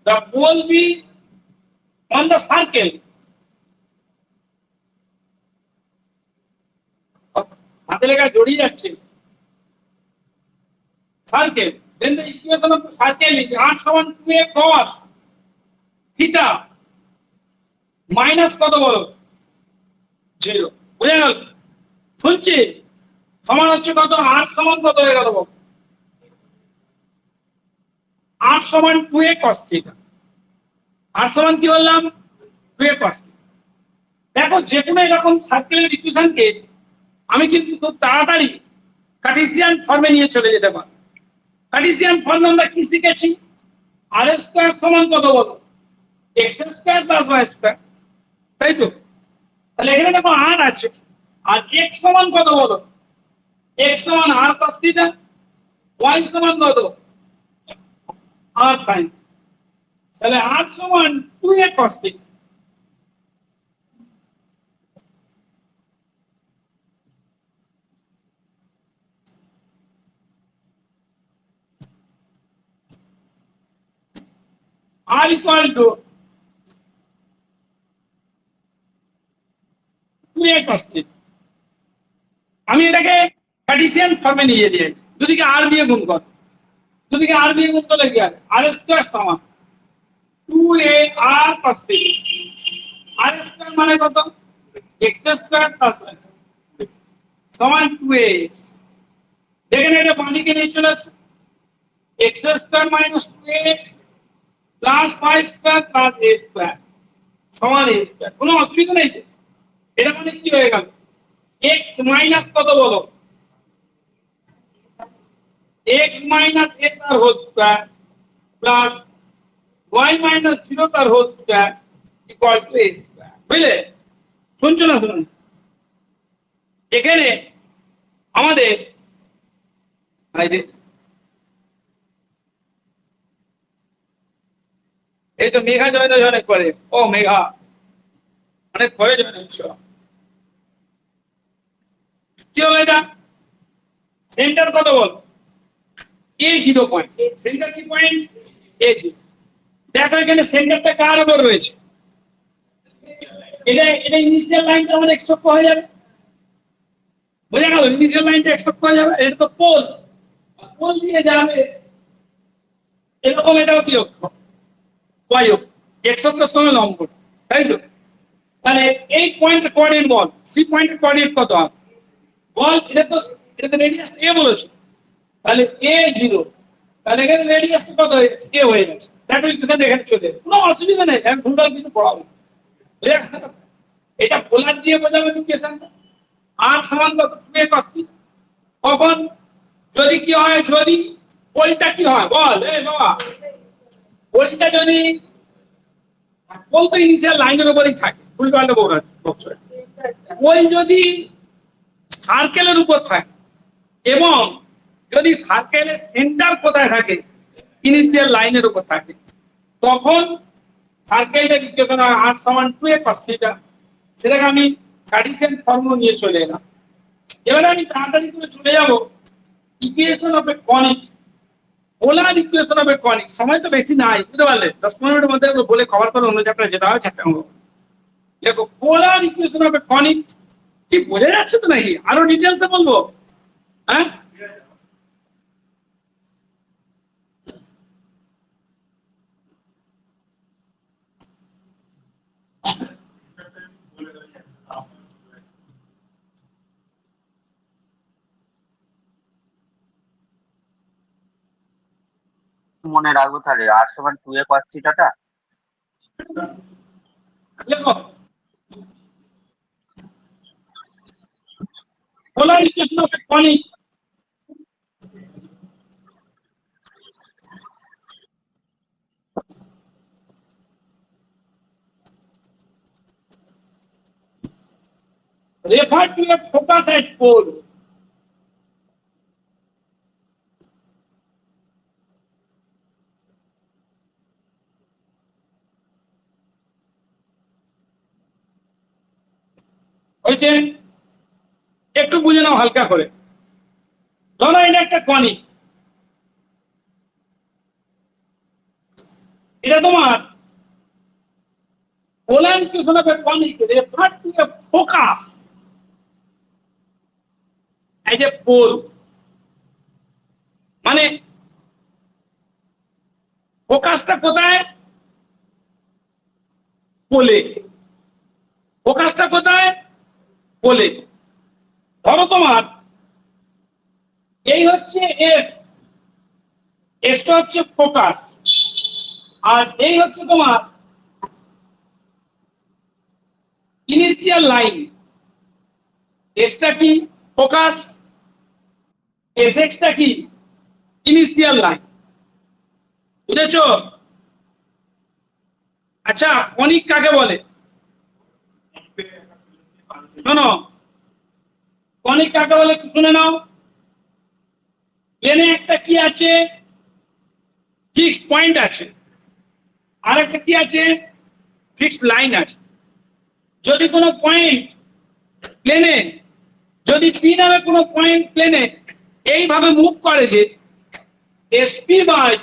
the pole be on the circle, হাতে লেখা জড়িয়ে যাচ্ছে, circle, then the equation of the circle is r সমান 2a cos থিটা মাইনাস কত বলো, 0। বুঝে গেল? শুনছি সমান হচ্ছে কত, r সমান কত হয়ে গেল বল, r সমান 2a cos থিটা, r সমান কি বললাম, 2a cos থিটা। দেখো যে কোনো এরকম সার্কেলের ইকুয়েশনকে আমি কিন্তু খুব তাড়াতাড়ি কার্টেসিয়ান ফর্মে নিয়ে চলে যেতে পারি। কার্টেসিয়ান ফর্মে আমরা কি শিখেছি, আর স্কয়ার সমান কত বলো, X square plus Y square, তাই তো? তাহলে এখানে দেখো আর আছে, আর এক্স সমান কত বলো, x সমান r cos থিটা, y সমান কত r sin, তাহলে r সমান 2a cos theta. r equal to 2a cos theta. আমি এটাকে কার্টেসিয়ান ফর্মে নিয়ে দিয়েছি, দুদিকে r দিয়ে গুণ কর, দুদিকে r দিয়ে গুণ করলে কি হবে, r স্কয়ার সমান 2a r cos theta. r square মানে কত, x স্কয়ার প্লাস y সমান 2ax। দেখেন এটা বাঁদিকে নিয়ে চলে আসছে, x square minus 2ax plus y square plus a square সমান a স্কয়ার। কোনো অসুবিধা নেই তো? এটা মানে কি হয়ে গেল, x মাইনাস কত বলো, x মাইনাস a তার whole square plus y minus 0 তার whole square equal to a square. বুঝলে? শুনছো না শুনুন, এখানে আমাদের এই তো মেঘা জয়না অনেক করে, ও মেঘা অনেক করে জয়েন হচ্ছ, কি হলো এটা, সেন্টার কত বল, a0 পয়েন্ট, সেন্টার কি পয়েন্ট a0। দেখো এখানে সেন্টারটা কার উপর রয়েছে, এটা ইনিশিয়াল লাইনটা আমাদের x অক্ষ হয়ে যাবে, বোঝা গেল, ইনিশিয়াল লাইনটা x অক্ষ হয়ে যাবে, এটা তো পোল, পোল দিয়ে যাবে এরকম, এটাও কি অক্ষ y অক্ষ, x অক্ষের সঙ্গে লম্ব, তাই তো? তাহলে এই পয়েন্টের কোঅর্ডিনেট বল, সি পয়েন্টের কোঅর্ডিনেট কত হবে বল, এটা তো রেডিয়াস a বলেছো, তাহলে a0, তাহলে এখানে রেডিয়াস কত হয়ে গেছে, a হয়ে গেছে। দেখো ইকুয়েশন এখানে চলে এলো, কোনো অসুবিধা নেই, আমি ভুলভাল কিছু পড়াবো না। এটা পোলার দিয়ে বোঝাবো ইকুয়েশনটা, r সমান কত 2a cos থিটা। কখন, যদি কি হয়, যদি পোলটা কি হয় বল, এই বাবা, পোলটা যদি, পোল তো ইনিশিয়াল লাইনের উপরেই থাকে, উল্টো বলছো, পোল যদি সার্কেলের উপর থাকে এবং যদি সার্কেলের সেন্টার কোথায় থাকে, ইনিশিয়াল লাইনের উপর থাকে, তখন সার্কেলটার ইকুয়েশন হয় r সমান 2a cos থিটা। সেটাকে আমি কার্টেসিয়ান ফর্ম নিয়ে চলে এলাম। এবারে আমি তাড়াতাড়ি করে চলে যাব equation of a conic, polar equation of a conic. সময় তো বেশি নাই, বুঝতে পারলে, 10-15 মিনিটের মধ্যে বলে কভার করে অন্য চ্যাপ্টারে যেতে হয়, চ্যাপ্টার দেখো polar equation of a conic, কি বোঝা যাচ্ছে তো নাকি, আরো ডিটেলসে বলবো? হ্যাঁ, মনে রাখবো তাহলে r সমান 2a cos থিটাটা। দেখো polar equation of a conic, refer to a focus at pole. হয়েছে, একটু বুঝে নাও হালকা করে। ধরো এটা একটা কনিক, এটা তোমার polar equation of a conic refer to a focus as a pole. মানে ফোকাসটা কোথায়, পোলে, ফোকাসটা কোথায়, পোলে। ধরো তোমার এই হচ্ছে এস, এসটা হচ্ছে ফোকাস, আর এই হচ্ছে তোমার ইনিশিয়াল লাইন। এসটা কি ফোকাস, এস এক্সটা কি ইনিশিয়াল লাইন, বুঝেছো? আচ্ছা কনিক কাকে বলে, শোনো, কনিক কাকে বলে শুনে নাও। প্লেনে একটা কি আছে, ফিক্সড পয়েন্ট আছে, আর একটা কি আছে, ফিক্সড লাইন আছে। যদি কোনো পয়েন্ট প্লেনে, যদি পি নামে কোনো পয়েন্ট প্লেনে এইভাবে মুভ করে যে এসপি বাই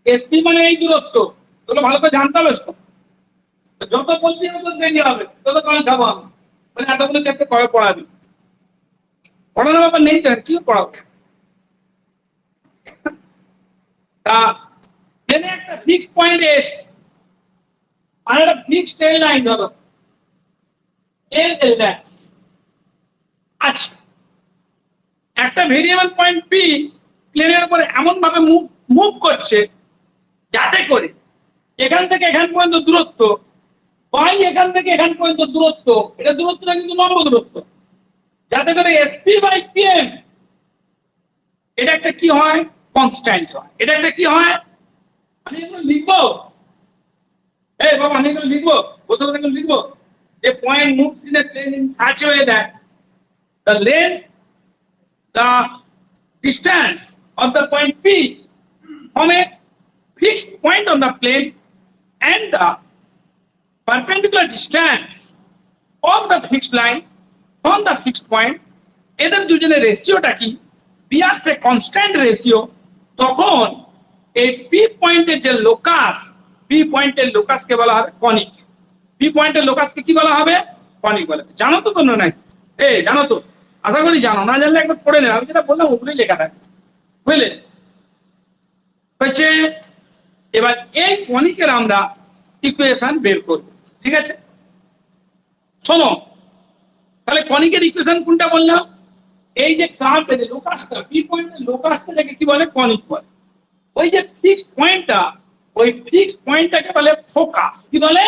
এসপি মানে এই দূরত্ব, তোগুলো ভালো করে জানতে হবে তো। যত বলবি তত দেরি হবে, তত কাল খাবো আমি। মানে এতগুলো চ্যাপ্টার কবে পড়াবি? পড়ানোর ব্যাপার নেই তো, কি পড়াবো? তা প্লেনে একটা ফিক্সড পয়েন্ট এস আর একটা ফিক্সড টেল লাইন ধরো এল এল এক্স। আচ্ছা, একটা ভেরিয়েবল পয়েন্ট পি প্লেনের উপরে এমন ভাবে মুভ করছে যাতে করে এখান থেকে এখান পর্যন্ত দূরত্ব বাই এখান থেকে এখান পর্যন্ত দূরত্ব, এটা দূরত্বটা কিন্তু লম্ব দূরত্ব, যাতে করে এসপি বাই পিএম এটা একটা কি হয়, কনস্ট্যান্ট হয়। এটা একটা কি হয়, আমি এগুলো লিখবো, এই বাবা আমি এগুলো লিখবো, বসে বসে এগুলো লিখবো যে point moves in a plane in such way that the length, the distance of the point P from a fixed point on the plane and the perpendicular distance of the fixed line from the fixed point, এদের দুজনের রেশিওটা কি, B আসছে constant ratio, তখন এই P পয়েন্টের যে locus, P পয়েন্টের লোকাসকে বলা হবে কনিক। পি পয়েন্টের লোকাসকে কি বলা হবে, কনিক বলা হবে। জানো তো তোমরা নাকি? জানো তো? আশা করি জানো, না জানলে একবার পড়ে নেবে, আমি যেটা বললাম ওগুলোই লেখা থাকে, বুঝলে? হচ্ছে এবার এই কনিকের আমরা ইকুয়েশন বের করব, ঠিক আছে? শোনো, তাহলে কনিকের ইকুয়েশন কোনটা বললাম, এই যে কার্ভ, যে লোকাসটা, পি পয়েন্টের লোকাসটা থেকে কি বলে, কনিক বলে। ওই যে ফিক্সড পয়েন্টটা, ওই ফিক্সড পয়েন্টটাকে বলে ফোকাস। কি বলে,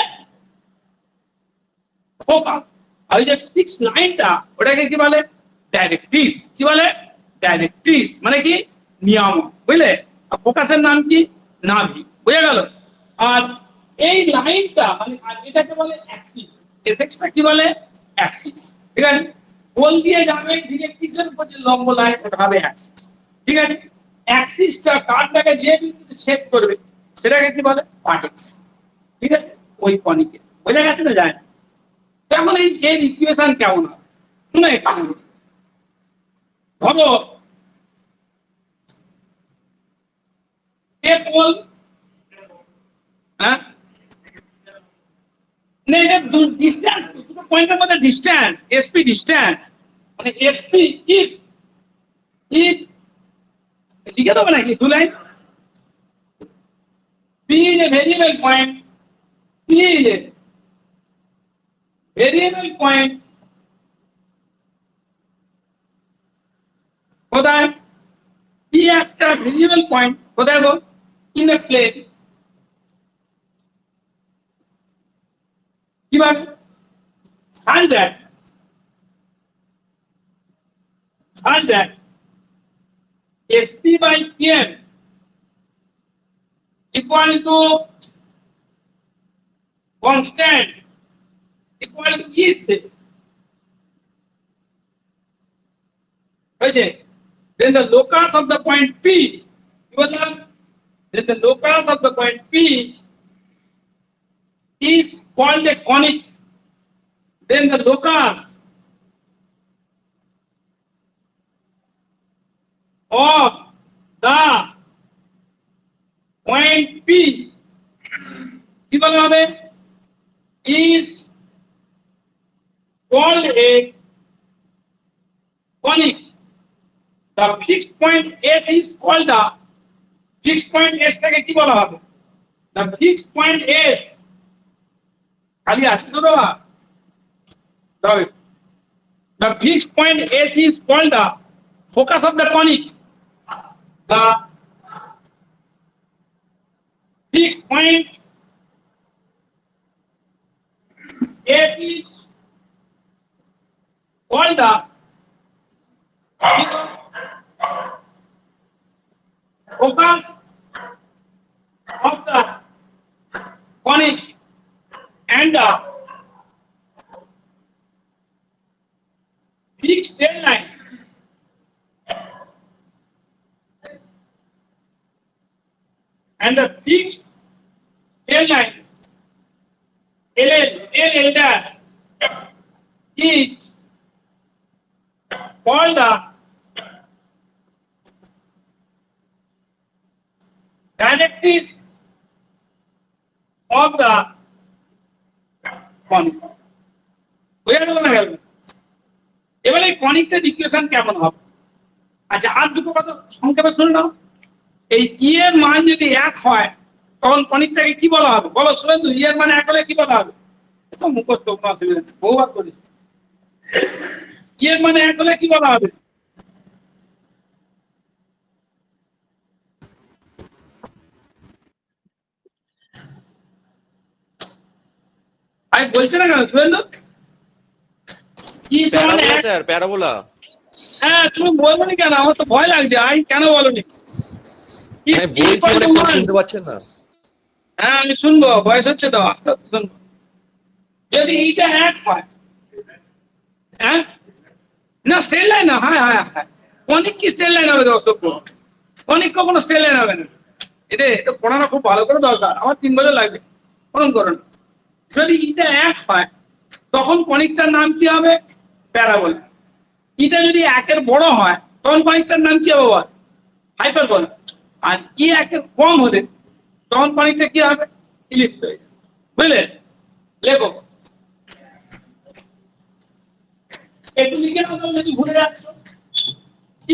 ফোকাস। আর ওই যে ফিক্সড লাইনটা, ওটাকে কি বলে, ডাইরেক্ট্রিক্স। কি বলে, ডাইরেক্ট্রিক্স মানে কি, নিয়ামক, বুঝলে? আর ফোকাসের নাম কি, নাভি। বুঝে গেল? আর এই লাইনটা মানে এটাকে বলে অ্যাক্সিস, এসএক্সটা কি বলে, অ্যাক্সিস। ঠিক আছে? বল দিয়ে যাবে ডিরেক্ট্রিক্সের উপর যে লম্ব লাইন, ওটা হবে অ্যাক্সিস। ঠিক আছে? অ্যাক্সিসটা কার্ভটাকে যে বিন্দুতে সেট করবে সেটাকে কি বলে, ভার্টেক্স। ঠিক আছে? ওই কনিকে। বোঝা গেছে না? যায় তেমন এই এর ইকুয়েশন কেমন হবে, শুনে একটু। ধরো এ বল, হ্যাঁ, না এটা ডিসটেন্স, দুটো পয়েন্টের মধ্যে ডিসটেন্স, এসপি ডিসটেন্স, মানে এসপি ইফ ইফ লিখে দেবো নাকি দু line, P is a variable point, P is a variable point কোথায়, পি একটা ভেরিয়েবল পয়েন্ট কোথায় গো, ইন এ প্লেন। কিভাবে, such that SP by PM equal to constant equal to E से, then the locus of the point P, then the locus of the point P is called a conic, then the locus of the point P কি বলা হবে, is called a conic. The fixed point S is called the fixed point S টাকে কি বলা হবে, the fixed point S খালি আছে তো বাবা, তবে the fixed point S is called the focus of the conic. The fixed point S is called the focus of the conic and the fixed tail line and the fixed tail line LL dash is called the directrix of the conic. বুঝা গেল না গেল? এবারে কনিকটার equation কেমন হবে? আচ্ছা, আর দুটো কথা সংক্ষেপে শুনে নাও। এই ই এর মান যদি 1 হয় তখন কনিকটাকে কি বলা হবে? বলো শুভেন্দু, ই এর মান 1 হলে কি বলা হবে? তো মুখস্থ কোনো অসুবিধা নেই, বহুবার করিস। ই এর মান 1 হলে কি বলা হবে? আমি বলছি না কেন শুভেন্দু? ই সমান প্যারাবোলা 1। Sir, parabola. হ্যাঁ, তুমি বলবনি কেন? আমার তো ভয় লাগছে। কেন বলনি? আমি বলছি মানে কেউ শুনতে পাচ্ছেন না। হ্যাঁ, আমি শুনবো, বয়স হচ্ছে তো, আস্তে আস্তে শুনবো। যদি ইটা 1 হয়, হ্যাঁ না স্ট্রেট লাইন না, হ্যাঁ হ্যাঁ হ্যাঁ, কনিক কি স্ট্রেট লাইন হবে? অসভ্য, কনিক কখনো স্ট্রেট লাইন হবে না। এটা পড়ানো খুব ভালো করে দরকার, আমার 3 বছর লাগবে পড়ন করুন। যদি ইটা 1 হয় তখন কনিকটার নাম কি হবে? প্যারাবোলা। ইটা যদি 1 এর বড় হয় তখন কনিকটার নাম কি হবে? হাইপারবোলা। আর ই 1 এর কম হলে তখন কনিকটা কি হবে? ইলিপস হয়ে যাবে। বুঝলে? লেখো একটু লিখে নাও যদি ভুলে যাচ্ছ।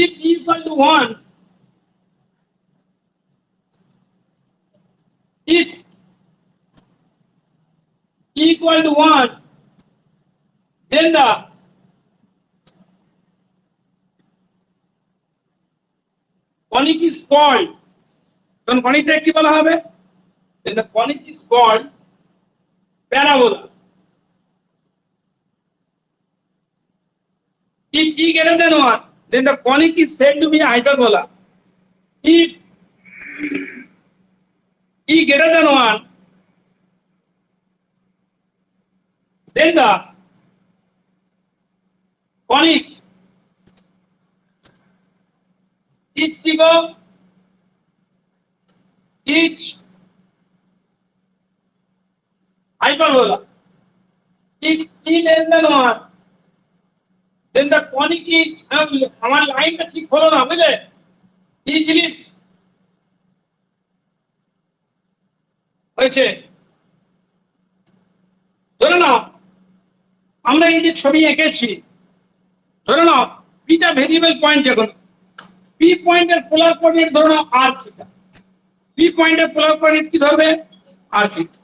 if e equal to 1, if e equal to 1, then the conic is called, then conic কি বলা হবে? Then the conic is called parabola. If e greater than 1, then the conic is said to be hyperbola. If e greater than 1, then the conic each figure each hyperbola. If e less than 1, then the conic is, আমার লাইনটা ঠিক হলো না, বুঝলে? is ellipse হয়েছে। ধরে নাও আমরা এই যে ছবি এঁকেছি, ধরে নাও পিটা ভেরিয়েবল পয়েন্ট, এখন পি পয়েন্টের পোলার কোঅর্ডিনেট ধরে নাও আর থিটা। পি পয়েন্টের পোলার কোঅর্ডিনেট কি ধরবে? আর থিটা।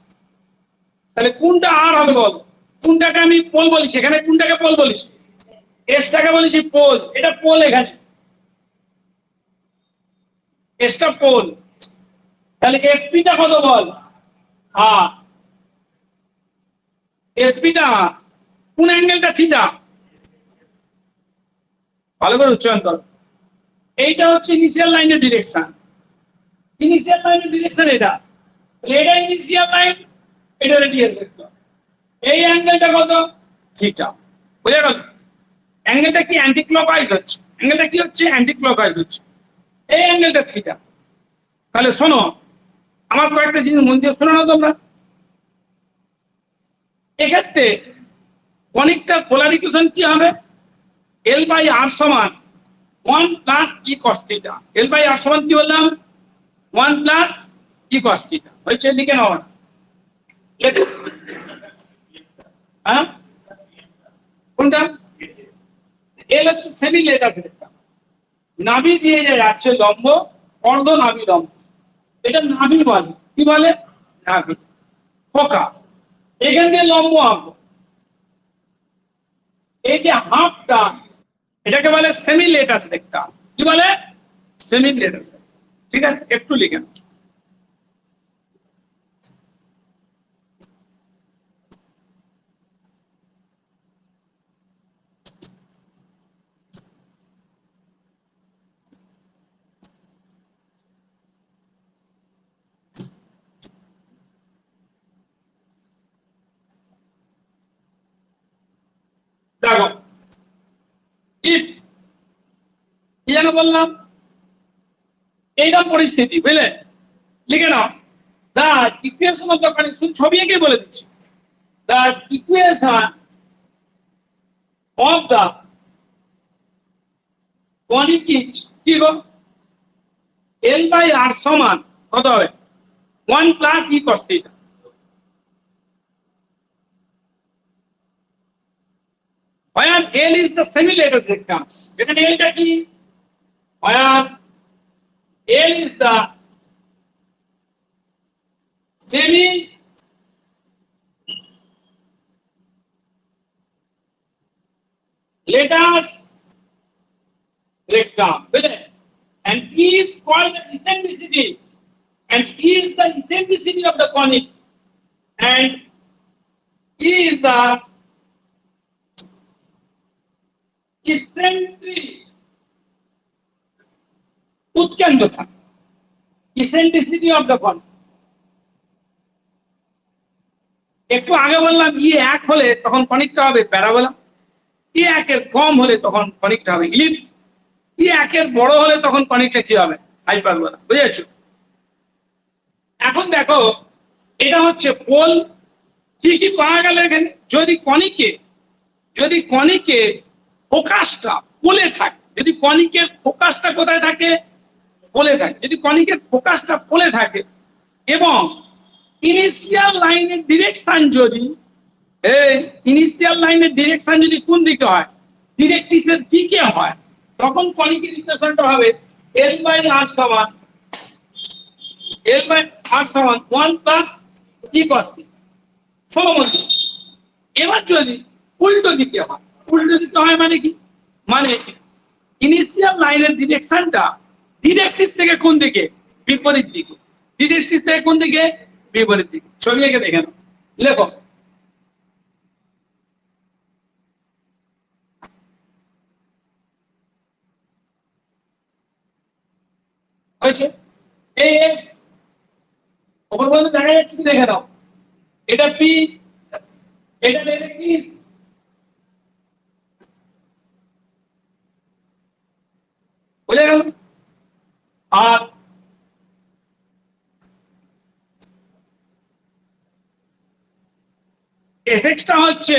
তাহলে কোনটা আর হবে বল? কোনটাকে আমি পোল বলেছি? এখানে কোনটাকে পোল বলেছি? এসটাকে বলেছি পোল। এটা পোল, এখানে এসটা পোল। তাহলে এসপিটা কত বল? আর এসপিটা কোন অ্যাঙ্গেলটা? থিটা। ভালো করে উচ্চারণ করো। এইটা হচ্ছে ইনিশিয়াল লাইনের ডিরেকশন। ইনিশিয়াল লাইনের ডিরেকশন এটা। এটা ইনিশিয়াল লাইন, এটা রেডিয়াল ভেক্টর। এই অ্যাঙ্গেলটা কত? থিটা। বুঝা গেল? অ্যাঙ্গেলটা কি অ্যান্টি ক্লকওয়াইজ হচ্ছে? অ্যাঙ্গেলটা কি হচ্ছে? অ্যান্টি ক্লকওয়াইজ হচ্ছে। এই অ্যাঙ্গেলটা থিটা। তাহলে শোনো, আমার কয়েকটা জিনিস মন দিয়ে শোনো না তোমরা। এক্ষেত্রে কনিকটার পোলার ইকুয়েশন কি হবে? এল বাই আর সমান 1 plus e cos theta. L by r সমান কি বললাম? 1 প্লাস ই কস থিটা। হয়েছে? লিখে নাও। হ্যাঁ, কোনটা? এল হচ্ছে সেমি লেটার ভেক্টর। নাভি দিয়ে যে যাচ্ছে লম্ব, অর্ধ নাভি লম্ব, এটা নাভি বলে। কি বলে? নাভি। ফোকাস এখান দিয়ে লম্ব আঁকবো। এই যে হাফটা, এটাকে বলে সেমি লেটাস ভেক্টর। কি বলে? Semi latus. ঠিক আছে, একটু লিখে নাও। দেখো, ইফ কি যেন বললাম, এইরকম পরিস্থিতি, বুঝলে? লিখে নাও the equation of the conic, ছবি এঁকে বলে দিচ্ছি, the equation of the conic is কি গো L by R সমান কত হবে 1 plus e cos theta। where L is the semi-lattice rectum, যেখানে L টা কি where L is the semi lattice rectum, and E is called the eccentricity, and E is the eccentricity of the conic, and E is the eccentric উৎকেন্দ্রতা, eccentricity of the conic। একটু আগে বললাম ই এক হলে তখন কনিকটা হবে parabola, ই একের কম হলে তখন কনিকটা হবে ইলিপস, ই একের বড় হলে তখন কনিকটা কি হবে হাইপারবোলা, বুঝেছো? এখন দেখো এটা হচ্ছে পোল, কি কি পাওয়া গেল এখানে, যদি কনিকে ফোকাসটা পোলে থাকে, যদি কনিকের ফোকাসটা কোথায় থাকে পোলে থাকে, যদি কনিকের ফোকাসটা পোলে থাকে এবং ইনিশিয়াল লাইনের ডিরেকশন যদি কোন দিকে হয় ডিরেক্ট্রিক্সের দিকে হয়, তখন কনিকের ইকুয়েশনটা হবে L by R সমান 1 plus e cos theta। সমবন্ধ। এবার যদি উল্টো দিকে হয়, মানে কি, মানে ইনিশিয়াল লাইনের ডিরেকশনটা ডিরেক্ট্রিক্স থেকে কোন দিকে বিপরীত দিকে, ডিরেক্ট্রিক্স থেকে কোন দিকে বিপরীত দিকে। ছবি এঁকে দেখে নাও, লেখো হয়েছে এস ওপর পর্যন্ত দেখা যাচ্ছে কি দেখে নাও, এটা পি, এটা ডাইরেক্ট্রিক্স, বুঝে গেল? আর এসএক্সটা হচ্ছে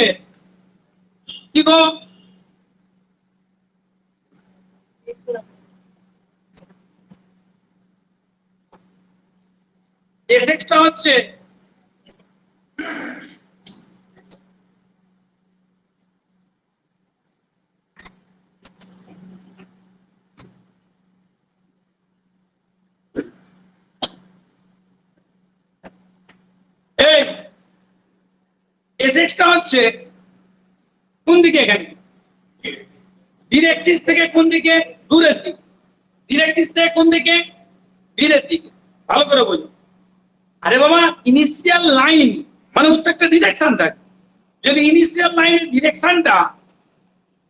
কি গো এসএক্সটা হচ্ছে এই এসএক্সটা হচ্ছে কোন দিকে, এখানে ডিরেক্ট্রিক্স থেকে কোন দিকে দূরের দিকে, ডিরেক্ট্রিক্স থেকে কোন দিকে দূরের দিকে, ভালো করে বোঝো। আরে বাবা ইনিশিয়াল লাইন মানে প্রত্যেকটা ডিরেকশন থাকে, যদি ইনিশিয়াল লাইনের ডিরেকশনটা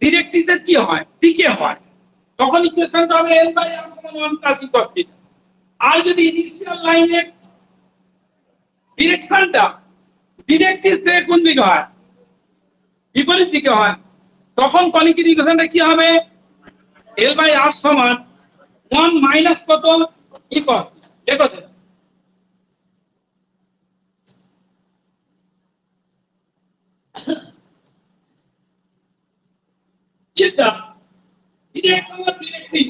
ডিরেক্ট্রিক্সের কি হয় দিকে হয়, তখন ইকুয়েশনটা হবে L by R সমান 1 plus e cos theta। আর যদি ইনিশিয়াল লাইনের ডিরেকশনটা ডিরেক্ট্রিক্স থেকে কোন দিকে হয় বিপরীত দিকে হয়, তখন কনিকের ইকুয়েশনটা কি হবে L by R সমান 1 মাইনাস কত e cos theta। দেখো if the direction of directrix,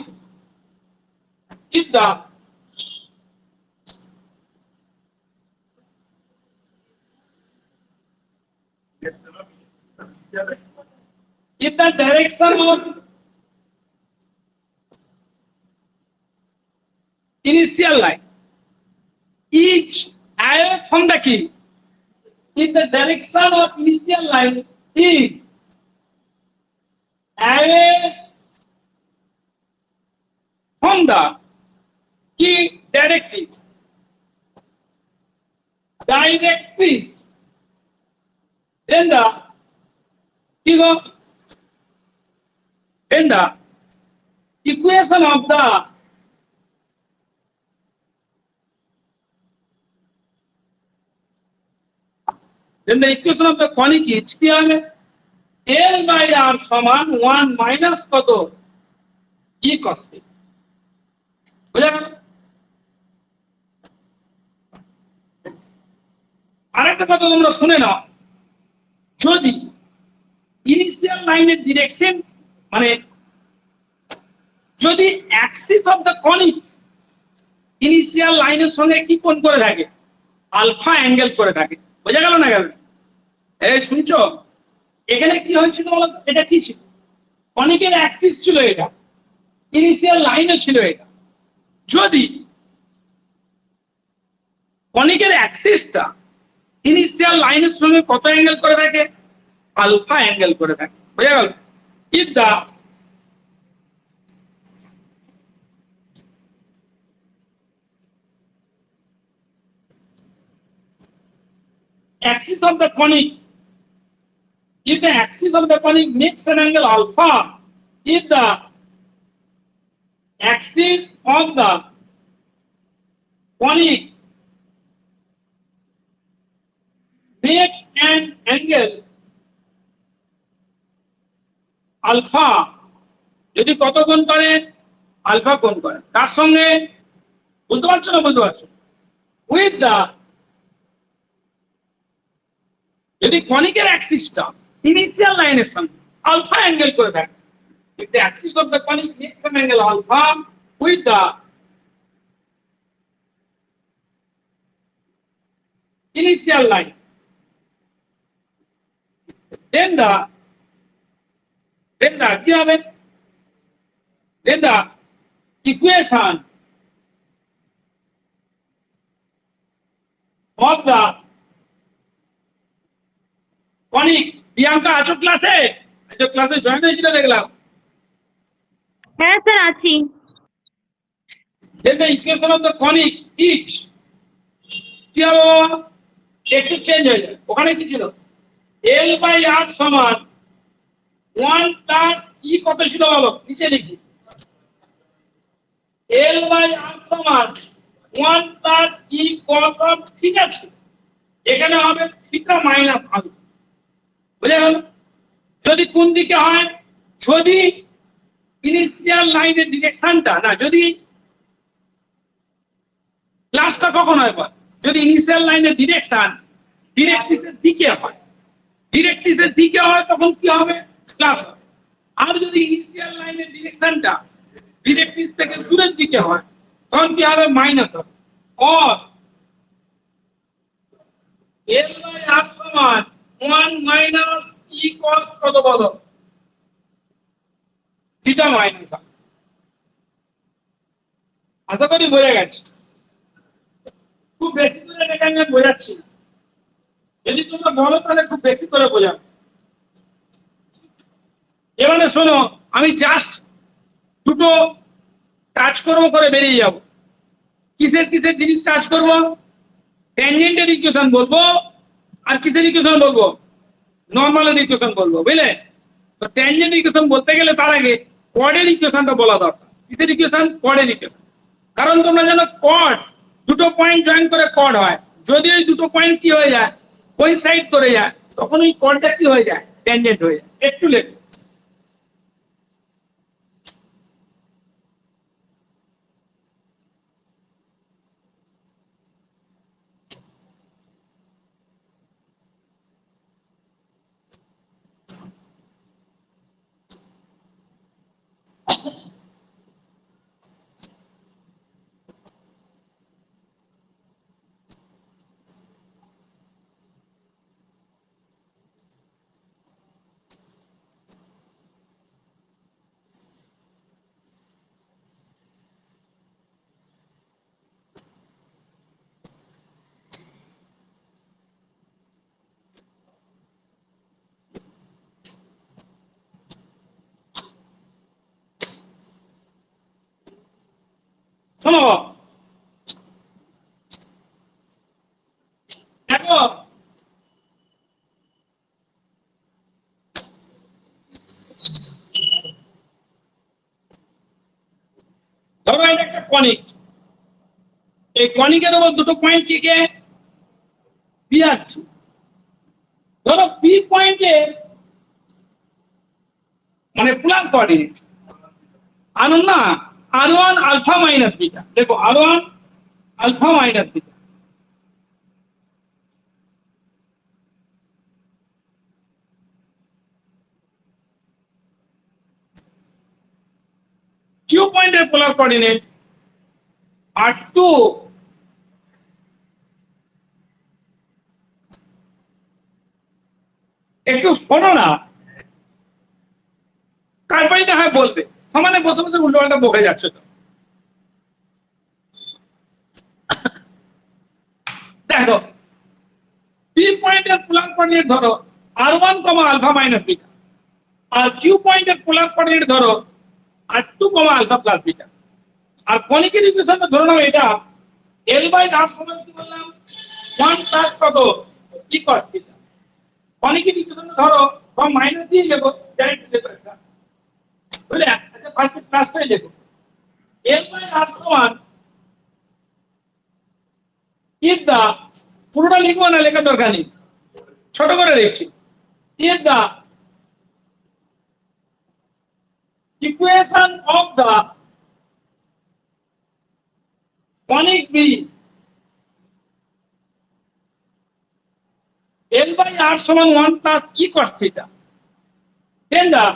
if the direction of initial line is away from the key, if the direction of initial line is away from the key directrix, then the equation of the conic is কি হবে L by R সমান 1 minus কত e cos theta। বুঝা গেল? আরেকটা কথা তোমরা শুনে নাও, যদি ইনিশিয়াল লাইনের ডিরেকশন মানে যদি Axis of the conic initial লাইনের সঙ্গে কি কোণ করে থাকে, আলফা অ্যাঙ্গেল করে থাকে। বোঝা গেল না গেল? এই শুনছো, এখানে কি হয়েছিল বলো, এটা কি ছিল? কনিকের অ্যাক্সিস ছিল এটা, ইনিশিয়াল লাইনও ছিল এটা। যদি কনিকের অ্যাক্সিসটা ইনিশিয়াল লাইনের সঙ্গে কত অ্যাঙ্গেল করে থাকে, আলফা অ্যাঙ্গেল করে থাকে। বোঝা গেল? If the axis of the conic, if the axis of the conic makes an angle alpha, if the axis of the conic makes an angle alpha, যদি কত কোণ করে, আলফা কোণ করে, তার সঙ্গে, বুঝতে পারছো না বুঝতে পারছো, উইথ দা, যদি কনিকের অ্যাক্সিসটা ইনিশিয়াল লাইনের সঙ্গে আলফা অ্যাঙ্গেল করে থাকে, if the axis of the conic makes an angle alpha with the initial line, then the কি হবে, then the equation of the conic, Priyanka আছো ক্লাসে? আজকে ক্লাসে জয়েন হয়েছিল দেখলাম। হ্যাঁ স্যার আছি। then the equation of the conic is কি হবে বাবা? একটু চেঞ্জ হয়ে যায়, ওখানে কি ছিল, L বাই R সমান 1 প্লাস E কত ছিল বলো, নিচে লিখি, L বাই R সমান 1 plus E cos of theta ছিল, এখানে হবে থিটা মাইনাস আলফা। বুঝা গেল? যদি কোন দিকে হয়, যদি ইনিশিয়াল লাইনের ডিরেকশনটা না, যদি ক্লাসটা কখন হয় বল, যদি ইনিশিয়াল লাইনের ডিরেকশন ডিরেক্ট্রিসের দিকে হয়, ডিরেক্ট্রিসের দিকে হয় তখন কি হবে, প্লাস হবে। আর যদি ইনিশিয়াল লাইনের ডিরেকশনটা ডিরেক্ট্রিস থেকে দূরের দিকে হয় তখন কি হবে, মাইনাস হবে। और L বাই R সমান 1 মাইনাস E cos কত বলো, থিটা মাইনাস। আশা করি বোঝা গেছে, খুব বেশি করে এটা আমি বোঝাচ্ছি না, যদি তোমরা বলো তাহলে খুব বেশি করে বোঝাবো। এবারে শোনো, আমি জাস্ট দুটো কাজকর্ম করে বেরিয়ে যাব। কিসের কিসের জিনিস কাজ করব, ট্যানজেন্টের ইকুয়েশন বলবো, আর কিসের ইকুয়েশন বলবো, নরমালের ইকুয়েশন বলবো, বুঝলে? তো ট্যানজেন্ট ইকুয়েশন বলতে গেলে তার আগে কর্ডের ইকুয়েশনটা বলা দরকার। কিসের ইকুয়েশন, কর্ডের ইকুয়েশন। কারণ তোমরা জানো কর্ড দুটো পয়েন্ট জয়েন করে কর্ড হয়, যদি ওই দুটো পয়েন্ট কি হয়ে যায়, কোইনসাইড করে যায়, তখন ওই কর্ডটা কি হয়ে যায়, ট্যানজেন্ট হয়ে যায়। একটু লেখো, শোনো দেখো, ধরো এটা একটা কনিক, এই কনিকের উপর দুটো পয়েন্ট কি কে, পি আর টি। ধরো পি পয়েন্টে মানে পোলার কোঅর্ডিনেট আনুন না, r1 আলফা মাইনাস বিটা, দেখো r1 alpha minus beta, Q পয়েন্টের পোলার কোঅর্ডিনেট r2 একটু শোনো না, কার বাড়িতে হয় বলবে, সমানে বসে বসে উল্টো পাল্টা বকে যাচ্ছে তো। দেখো পি পয়েন্টের পোলার কোঅর্ডিনেট ধরো r1, আলফা মাইনাস বিটা, আর কিউ পয়েন্টের পোলার কোঅর্ডিনেট ধরো r2, আলফা প্লাস বিটা। আর কনিকের ইকুয়েশনটা ধরে নাও এটা L/R সমান কি বললাম 1 প্লাস কত e cos θ। কনিকের ইকুয়েশনটা ধরো বা মাইনাস দিয়ে লেখো, ডাইরেক্ট লেখো একটা, বুঝলে? আচ্ছা ফার্স্ট প্লাসটাই লেখো, L/R সমান if the, পুরোটা লিখবো না, লেখার দরকার নেই, ছোট করে লিখছি, if the equation of the conic B L/R সমান 1 plus e cos θ, then the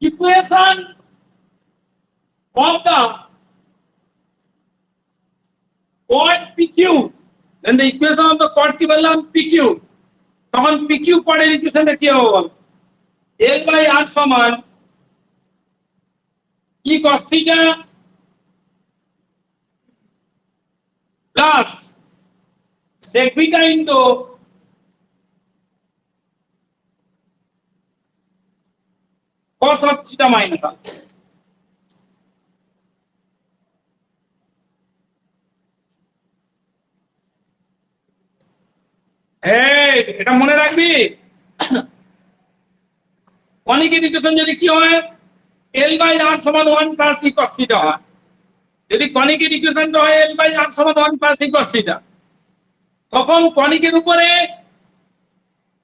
equation of the chord PQ, then the equation of the chord কি বললাম PQ, তখন PQ chord এর ইকুয়েশনটা কি হবে বল, L/R সমান e cos θ plus sec β into cos of θ minus alpha। এটা মনে রাখবি, কনিকের ইকুয়েশন যদি কি হয় L/R সমান 1 plus e cos θ হয়, যদি কনিকের ইকুয়েশনটা হয় L/R সমান 1 plus e cos θ, তখন কনিকের উপরে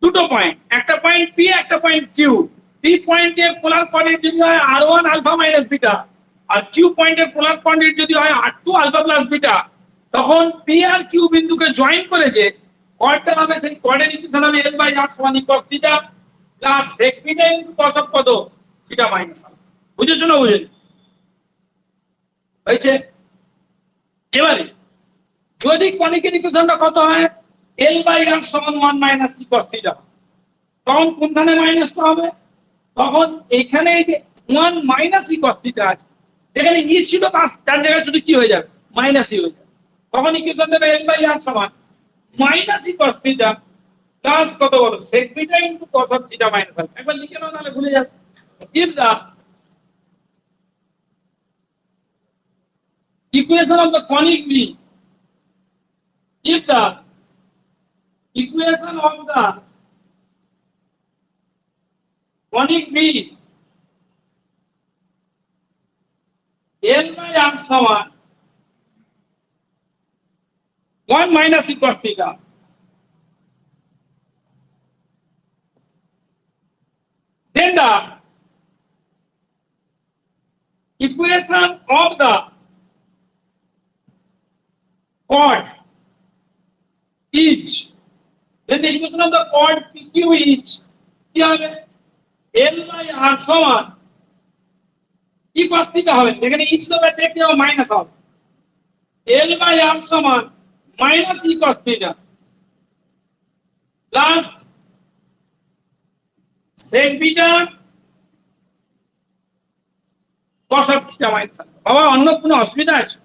দুটো পয়েন্ট, একটা পয়েন্ট P, একটা পয়েন্ট Q। P পয়েন্টের পোলার কোঅর্ডিনেট যদি হয় r1 আলফা মাইনাস বিটা, আর Q পয়েন্টের পোলার কোঅর্ডিনেট যদি হয় r2 আলফা প্লাস বিটা, তখন P আর Q বিন্দুকে জয়েন করে যে কোঅর্ডটা হবে সেই কোঅর্ডের ইকুয়েশন হবে L/R সমান e cos θ plus sec β into cos of কত θ মাইনাস আলফা। বুঝেছো না বুঝেছো? হয়েছে? এবারে যদি কনিকের ইকুয়েশনটা কত হয় L/R সমান 1 মাইনাস e cos θ, তখন কোনখানে মাইনাসটা হবে, তখন এখানে এই যে 1 মাইনাস e cos θ আছে, যেখানে e ছিল তার জায়গায় শুধু কি হয়ে যাবে মাইনাস e হয়ে যাবে, তখন ইকুয়েশন দেবে L/R সমান মাইনাস e cos θ প্লাস কত বলো sec β into cos of θ minus alpha. একবার লিখে নাও তাহলে ভুলে যাবে। if the equation of the conic B, if the equation of the conic B L/R সমান 1 minus e cos θ, then the equation of the chord is, then the equation of the chord PQ is কি হবে L/R সমান e cos θ হবে, এখানে e ছিল তার দেখতে হবে মাইনাস হবে, L/R সমান minus e cos θ plus sec β cos of θ minus alpha. বাবা অন্য কোনো অসুবিধা আছে?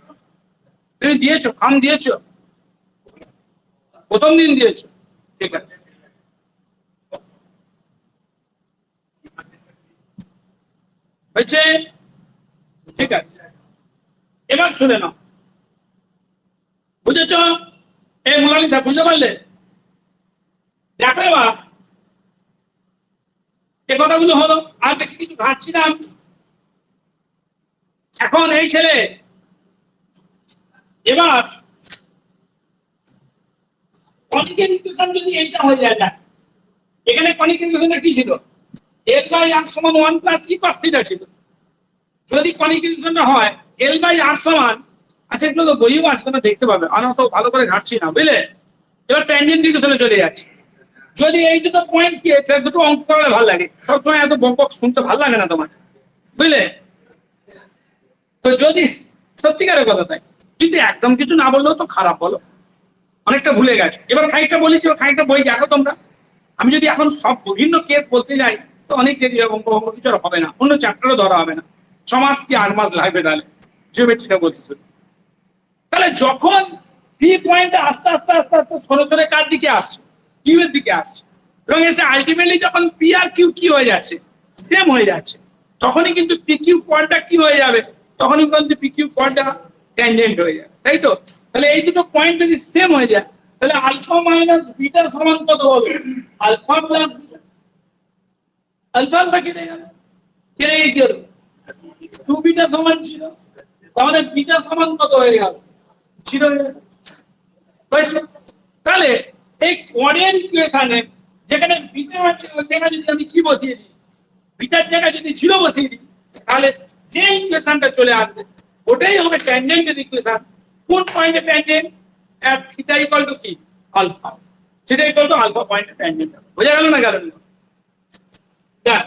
তুমি দিয়েছো, খাম দিয়েছো, প্রথম দিন দিয়েছো, ঠিক আছে। হয়েছে? ঠিক আছে, এবার শুনে নাও, বুঝেছো? এই মোনালিসা বুঝতে পারলে? দেখো এবার এ কথাগুলো হলো, আর বেশি কিছু ঘাটছি না। এখন এই ছেলে এবার কনিকের ইকুয়েশন যদি এইটা হয়ে যায়, এখানে কনিকের ইকুয়েশনটা কি ছিল L/R সমান 1 প্লাস e cos θ ছিল, যদি কনিকের ইকুয়েশনটা হয় L/R সমান, আচ্ছা এগুলো তো বইও আসবে না, দেখতে পাবে, আমরা তো ভালো করে ঘাটছি না, বুঝলে? এবার ট্যানজেন্ট ইকুয়েশনে চলে যাচ্ছি। যদি এই দুটো পয়েন্ট কি হচ্ছে, দুটো অঙ্ক করলে ভালো লাগে, সবসময় এত বক শুনতে ভালো লাগে না তোমার, বুঝলে? তো যদি সত্যিকারের কথা তাই, কিন্তু একদম কিছু না বললেও তো খারাপ, বলো? অনেকটা ভুলে গেছে। এবার খানিকটা বলেছি, খানিকটা বই দেখো তোমরা। আমি যদি এখন সব বিভিন্ন কেস বলতে যাই তো অনেক দেরি হবে, অঙ্ক কিছু আর হবে না, অন্য চ্যাপ্টারও ধরা হবে না, 6 মাস কি 8 মাস লাগবে তাহলে জিওমেট্রিটা বলছি। তাহলে যখন পি পয়েন্টে আস্তে আস্তে আস্তে আস্তে সরে সরে কার দিকে আসছে, কিউ এর দিকে আসছে, এবং এসে আলটিমেটলি যখন পি আর কিউ কি হয়ে যাচ্ছে, সেম হয়ে যাচ্ছে, তখনই কিন্তু পি কিউ কোয়াডটা কি হয়ে যাবে, তখনই কিন্তু পি কিউ কোয়াডটা ট্যানজেন্ট হয়ে যাবে, তাই তো? তাহলে এই দুটো পয়েন্ট যদি সেম হয়ে যায়, তাহলে আলফা মাইনাস বিটা সমান কত হবে? Alpha plus beta. আলফা কেটে গেল, কেটে গিয়ে কি হলো? 2 বিটা সমান ছিল, তাহলে বিটা সমান কত হয়ে গেল? 0 হয়ে গেল। হয়েছে? তাহলে এই কোয়াড্রেন্ট ইকুয়েশনে যেখানে বিটা আছে ওই জায়গায় যদি আমি কি বসিয়ে দিই, বিটার জায়গায় যদি 0 বসিয়ে দিই, তাহলে যে ইকুয়েশনটা চলে আসবে ওটাই হবে ট্যানজেন্টের ইকুয়েশন। কোন পয়েন্টে tangent? At theta equal to কি? Alpha. Theta equal to alpha পয়েন্টে ট্যানজেন্ট। বোঝা গেল না গেল না? হ্যাঁ,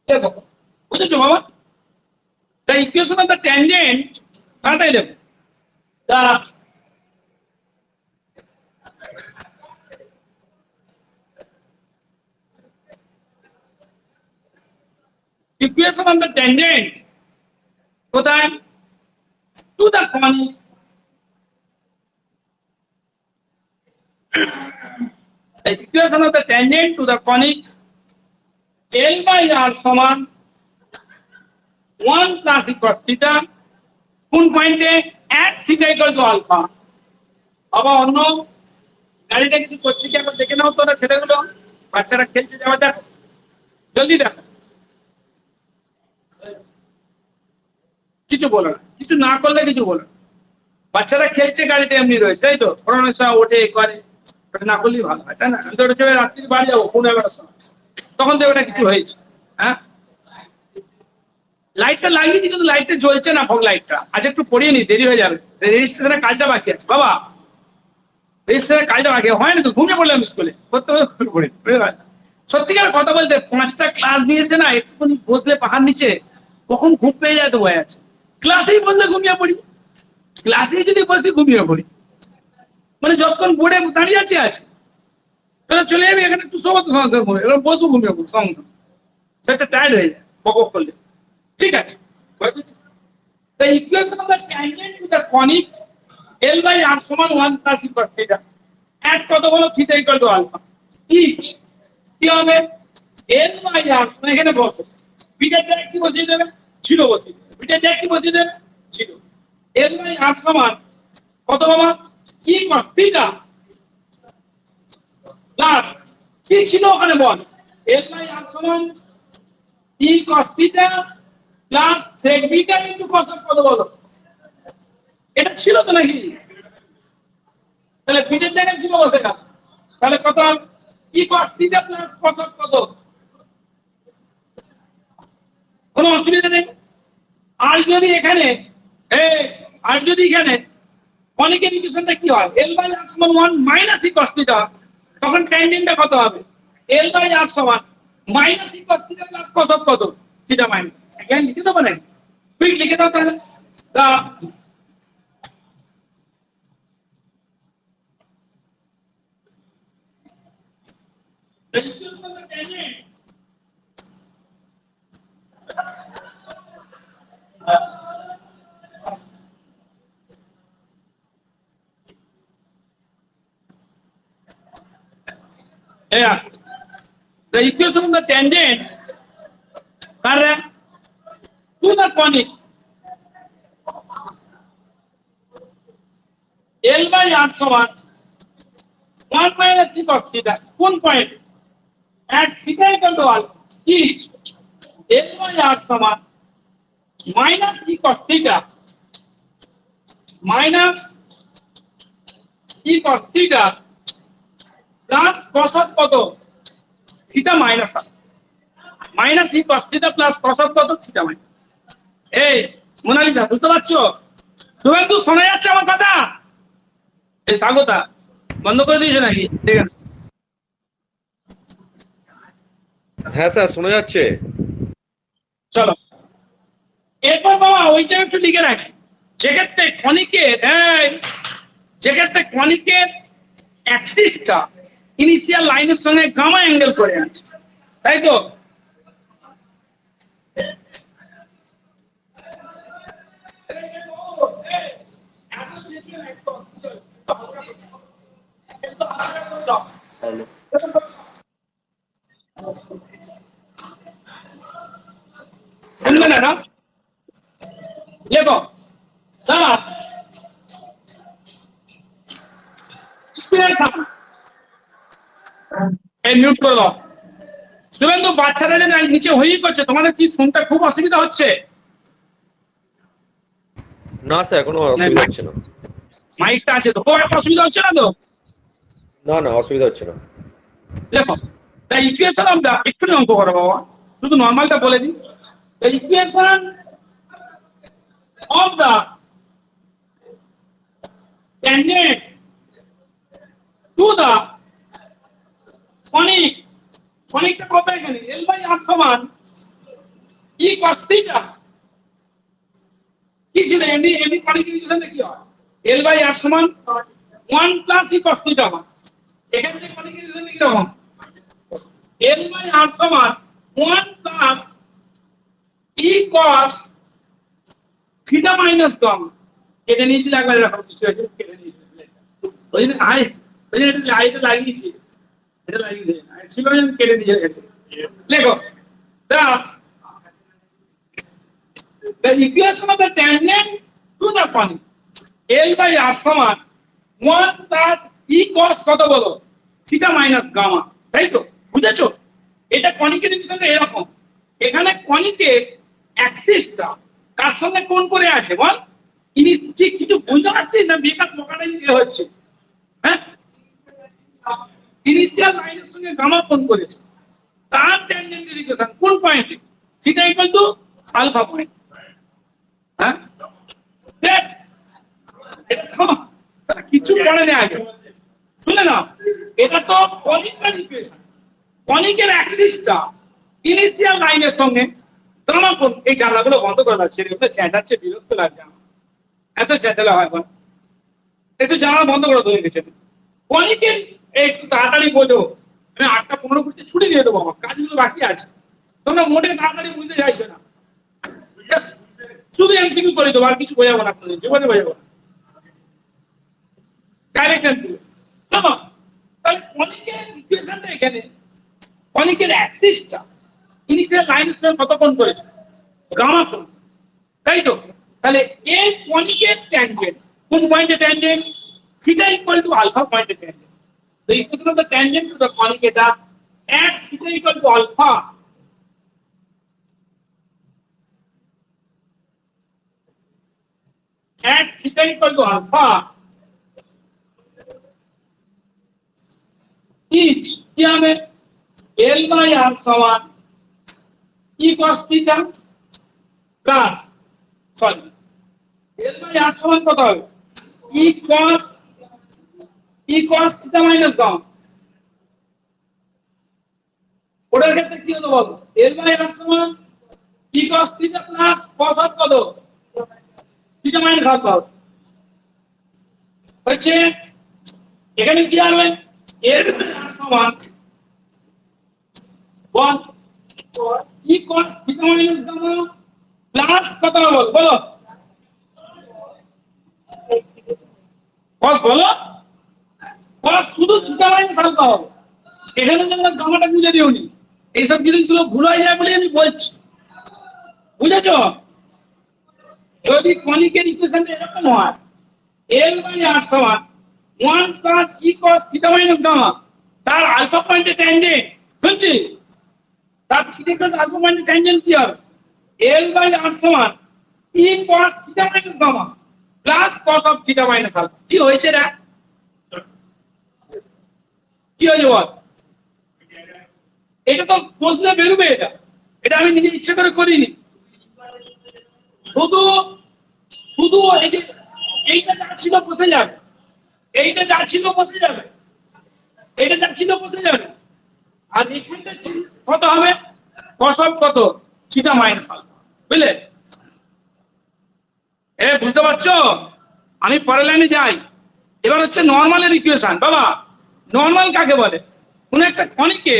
দেখো, বুঝেছো বাবা? The equation of the tangent, কাটাই দেবো। The equation of the tangent কোথায়? To the conic, the equation of the tangent to the conic L by R সমান 1 plus cos theta, কোন পয়েন্টে? at theta equal to alpha। আবার অন্য গাড়িটা কিছু করছে কি একবার দেখে নাও তোরা ছেলেগুলো, বাচ্চারা খেলতে যাওয়া, দেখো জলদি দেখো, কিছু বলো না, কিছু না করলে কিছু বলো না। বাচ্চারা খেলছে, গাড়িতে এমনি রয়েছে, তাই তো? পড়ানোর সময় ওঠে করে, ওটা না করলেই ভালো হয়, তাই না? আমি তো ওটা চলে রাত্রি বাড়ি যাবো 11টার সময়, তখন তো ওটা কিছু হয়েছে। হ্যাঁ, লাইটটা লাগিয়েছি কিন্তু লাইটটা জ্বলছে না, ফগ লাইটটা। আচ্ছা একটু পড়িয়ে নি, দেরি হয়ে যাবে, রেজিস্ট্রেশনের কাজটা বাকি আছে বাবা, রেজিস্ট্রেশনের কাজটা বাকি হয় না তো, ঘুমিয়ে পড়লাম স্কুলে, করতে পড়ে। সত্যিকার কথা বলতে 5টা ক্লাস দিয়েছে না, একটুখানি বসলে পাহাড় নিচে কখন ঘুম পেয়ে যায় তো ভয় আছে। ক্লাসেই বসলে ঘুমিয়ে পড়ি, ক্লাসেই যদি বসে ঘুমিয়ে পড়ি, মানে যতক্ষণ বোর্ডে দাঁড়িয়ে আছে তাহলে চলে যাবে, এখানে একটু সব সংসার ঘুমিয়ে, এবার বসবো ঘুমিয়ে পড়বো সংসার, সেটা টায়ার্ড হয়ে যায় বক করলে। ঠিক আছে, the equation of the tangent to the conic L by R সমান 1 plus cos theta at কত বলো? theta equal to alpha। each কি হবে? L by R সমান, এখানে বসো, বিটার জায়গায় কি বসিয়ে দেবে? 0 বসিয়ে দেবে, বিটার জায়গায় কি বসিয়ে দেবে? 0। L by R সমান কত বাবা? কি cos theta প্লাস কি ছিল ওখানে বল? L by R সমান কি cos theta plus sec beta into cos কত বলো? এটা ছিল তো নাকি? তাহলে বিটার জায়গায় 0 বসে গেল, তাহলে কত? কি cos theta প্লাস cos কত? কোনো অসুবিধা নেই। আর যদি এখানে আর যদি এখানে কনিকের ইকুয়েশনটা কি হয়? L by R সমান 1 মাইনাস ই cos theta, তখন ট্যানজেন্টটা কত হবে? L by R সমান minus E cos theta plus cos কত? Theta minus. এখানে লিখে দেবো না, কুইক লিখে দাও তাহলে। The equation of the tangent yes, the equation of the tangent to the conic L by R সমান 1 minus cos theta, কোন point? at theta equal to alpha, each L by R সমান minus cos theta minus cos theta plus cos কত? Theta minus minus E cos theta plus cos of কত theta minus. এই Mona Lisa বুঝতে পারছো? শুভেন্দু শোনা যাচ্ছে আমার কথা? এই স্বাগতা বন্ধ করে দিয়েছে নাকি? ঠিক আছে হ্যাঁ স্যার শোনা যাচ্ছে। চলো এরপর বাবা ওইটা একটু লিখে রাখি। যেক্ষেত্রে কনিকের অ্যাক্সিসটা ইনিশিয়াল লাইনের সঙ্গে গামা অ্যাঙ্গেল করে আছে, তাই তো? শুনবে না দেখো দাঁড়া মিউট করে দাও। শুভেন্দু বাচ্চারা যেন নিচে হই করছে, তোমাদের কি শুনতে খুব অসুবিধা হচ্ছে? না স্যার কোনো অসুবিধা হচ্ছে না। মাইকটা আছে তো, খুব একটা অসুবিধা হচ্ছে না তো? না না অসুবিধা হচ্ছে না। দেখো the equation of the একটু অঙ্ক করো বাবা, শুধু নর্মালটা বলে দিই। the equation of the tangent to the conic কত এখানে l বাই r সমান e cos theta কি ছিল? এমনি conic ইকুয়েশনে কি হয়? l বাই r সমান 1 প্লাস e cos theta হয়। এখানে conic ইকুয়েশনে কি রকম? l বাই r সমান 1 plus e cos theta minus gamma. কেটে নিয়েছিল একবার এরকম কিছু আছে, কেটে নিয়েছিল। ওই জন্য এটা লাগিয়েছি, এটা লাগিয়েছি ছিল কেটে দিয়ে লেখো the equation of the tangent to the conic l by r সমান 1 plus e cos কত বলো থিটা মাইনাস গামা, তাই তো? বুঝেছো? এটা কনিকের ইকুয়েশনটা এরকম। এখানে কনিকের অ্যাক্সিসটা কার সঙ্গে কোণ করে আছে বল? ঠিক কিছু বুঝতে পারছিস না? বেকার মোকাটাই হচ্ছে। হ্যাঁ, ইনিশিয়াল লাইনের সঙ্গে গামা কোণ করেছে, তার ট্যানজেন্টের ইকুয়েশন কোন পয়েন্টে? Theta equal to alpha point. হ্যাঁ কিছু পড়ে নেই আগে, শুনে নাও। এটা তো কনিকের ইকুয়েশন। কনিকের অ্যাক্সিসটা ইনিশিয়াল লাইনের সঙ্গে গামা কোণ। এই জানলাগুলো বন্ধ করে দাও, ছেলেগুলো চেঁচাচ্ছে, বিরক্ত লাগছে আমার, এত চেঁচালে হয়। একটু জানলা বন্ধ করে ধরে গেছে। কনিকের একটু তাড়াতাড়ি বোঝো, আমি 8:15 ছুটি দিয়ে দেবো, আমার কাজগুলো বাকি আছে। তোমরা মোটে তাড়াতাড়ি বুঝতে চাইছো না, শুধু এমসিকিউ করে দেবো, আর কিছু বোঝাবো না, আপনাদের জীবনে বোঝাবো না। ডাইরেক্ট অ্যান্সার শোনো, তাহলে কনিকের ইকুয়েশনটা এখানে কনিকের অ্যাক্সিসটা ইনিশিয়াল লাইন স্কয়ার কত কোণ করেছে? গামা কোণ, তাই তো? তাহলে এই কনিকের ট্যানজেন্ট কোন পয়েন্টে tangent? Theta equal to alpha পয়েন্টে tangent. The equation of the tangent to the conic is at theta equal to alpha. At theta equal to alpha is क्या है? L by R समान E cos theta plus sorry L by R समान कत হবে? E cos theta minus gamma. ওটার ক্ষেত্রে কি হলো বলো? L by R সমান E cos theta plus cos of কত? theta minus alpha হচ্ছে। এখানে কি হবে? L by R সমান 1 E cos theta minus gamma plus কত হবে বলো? cos বলো? cos শুধু থিটা মাইনাস আলফা হবে। এখানে তোমরা গামাটা বুঝে দিওনি, এইসব জিনিসগুলো ভুল হয়ে যায় বলে আমি বলছি, বুঝেছো? যদি কনিকের ইকুয়েশনটা এরকম হয়, L বাই R সমান 1 plus E cos theta minus gamma, তার আলফা পয়েন্টে ট্যানজেন্ট শুনছি, তার থিটা ইকুয়াল টু আলফা পয়েন্টে ট্যানজেন্ট কি হবে? L বাই R সমান E cos theta minus gamma plus cos of theta minus alpha. কি হয়েছে রে? কি হয়েছে বল? এটা তো প্রশ্নে বেরোবে, এটা এটা আমি নিজে ইচ্ছে করে করিনি। শুধু শুধু এই যে এইটা যা ছিল বসে যাবে, এইটা যা ছিল বসে যাবে, এইটা যা ছিল বসে যাবে। আর এখানটা কত হবে? cos of কত? Theta minus alpha. বুঝলে? বুঝতে পারছো? আমি পরের লাইনে যাই। এবার হচ্ছে নর্মালের ইকুয়েশন। বাবা, নর্মাল কাকে বলে? কোন একটা কনিকে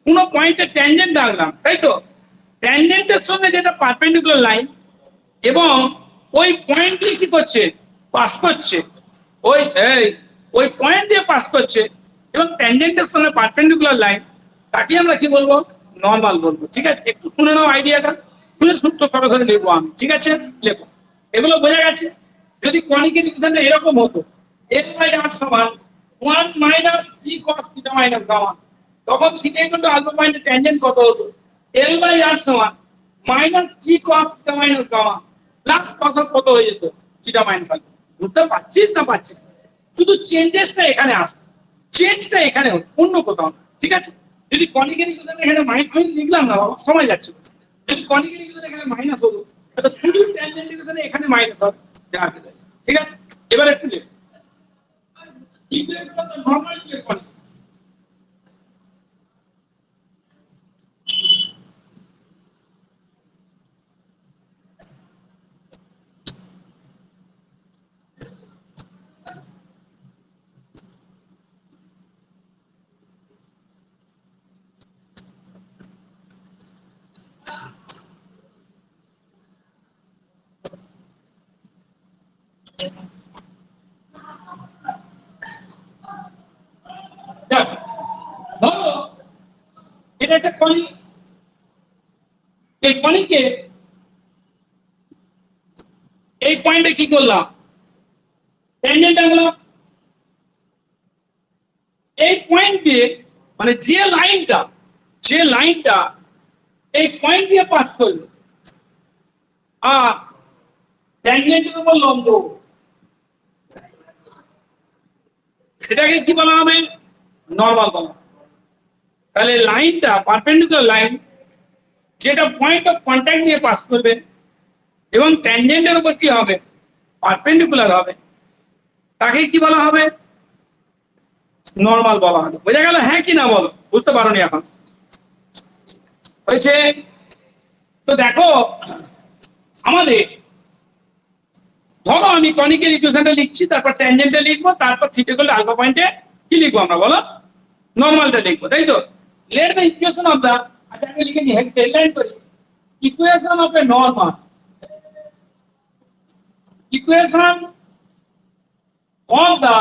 কোন পয়েন্টে ট্যানজেন্ট রাখলাম, তাই তো? ট্যানজেন্টের সঙ্গে যেটা পারপেন্ডিকুলার লাইন এবং ওই পয়েন্টটি কি করছে? পাস করছে। ওই ওই পয়েন্ট দিয়ে পাস করছে এবং ট্যানজেন্টের সঙ্গে পারপেন্ডিকুলার লাইন, তাকে আমরা কি বলবো? নর্মাল বলবো। ঠিক আছে, একটু শুনে নাও আইডিয়াটা, শুনে সূত্র সরাসরি লিখবো আমি। ঠিক আছে, লেখো। এগুলো বোঝা গেছে? যদি কনিকের ইকুয়েশনটা এরকম হতো, l বাই r সমান 1 minus e cos theta minus gamma, তখন থিটা ইকুয়াল টু আলফা পয়েন্টে ট্যানজেন্ট কত হতো? l বাই r সমান minus e cos theta minus gamma plus cos of কত হয়ে যেত? Theta minus alpha. বুঝতে পারছিস না পারছিস? শুধু চেঞ্জেসটা এখানে আসে, চেঞ্জটা এখানে হতো, অন্য কোথাও না। ঠিক আছে, যদি কনিকের ইকুয়েশন এখানে মাইনাস, আমি লিখলাম না বাবা, সময় যাচ্ছে। যদি কনিকের ইকুয়েশন এখানে মাইনাস হতো, তাহলে শুধু ট্যানজেন্ট ইকুয়েশনে এখানে মাইনাস হবে। ঠিক আছে, এবার একটু লিখ equation of the normal to a conic. ধরো এটা একটা কনিক, এই কনিকে এই পয়েন্টে কি করলাম? ট্যানজেন্ট আনলাম। এই পয়েন্ট দিয়ে মানে যে লাইনটা এই পয়েন্ট দিয়ে পাস করলো আর ট্যানজেন্টের উপর লম্ব, সেটাকে কি বলা হবে? নরমাল বলা হবে। তাহলে লাইনটা পারপেন্ডিকুলার লাইন যেটা পয়েন্ট অফ কন্টাক্ট দিয়ে পাস করবে এবং ট্যানজেন্টের উপর কি হবে? পারপেন্ডিকুলার হবে, তাকে কি বলা হবে? নরমাল বলা হবে। বোঝা গেল? হ্যাঁ কি না বলো? বুঝতে পারোনি এখন? হয়েছে? তো দেখো আমাদের, ধরো আমি কনিকের ইকুয়েশনটা লিখছি, তারপর ট্যানজেন্টটা লিখবো, তারপর থিটা ইকুয়াল টু আলফা পয়েন্টে কি লিখবো আমরা বলো? নরমালটা লিখবো, তাই তো? Let the equation of the, আচ্ছা আমি লিখে নিই, হেডলাইন করি, equation of a normal, equation of the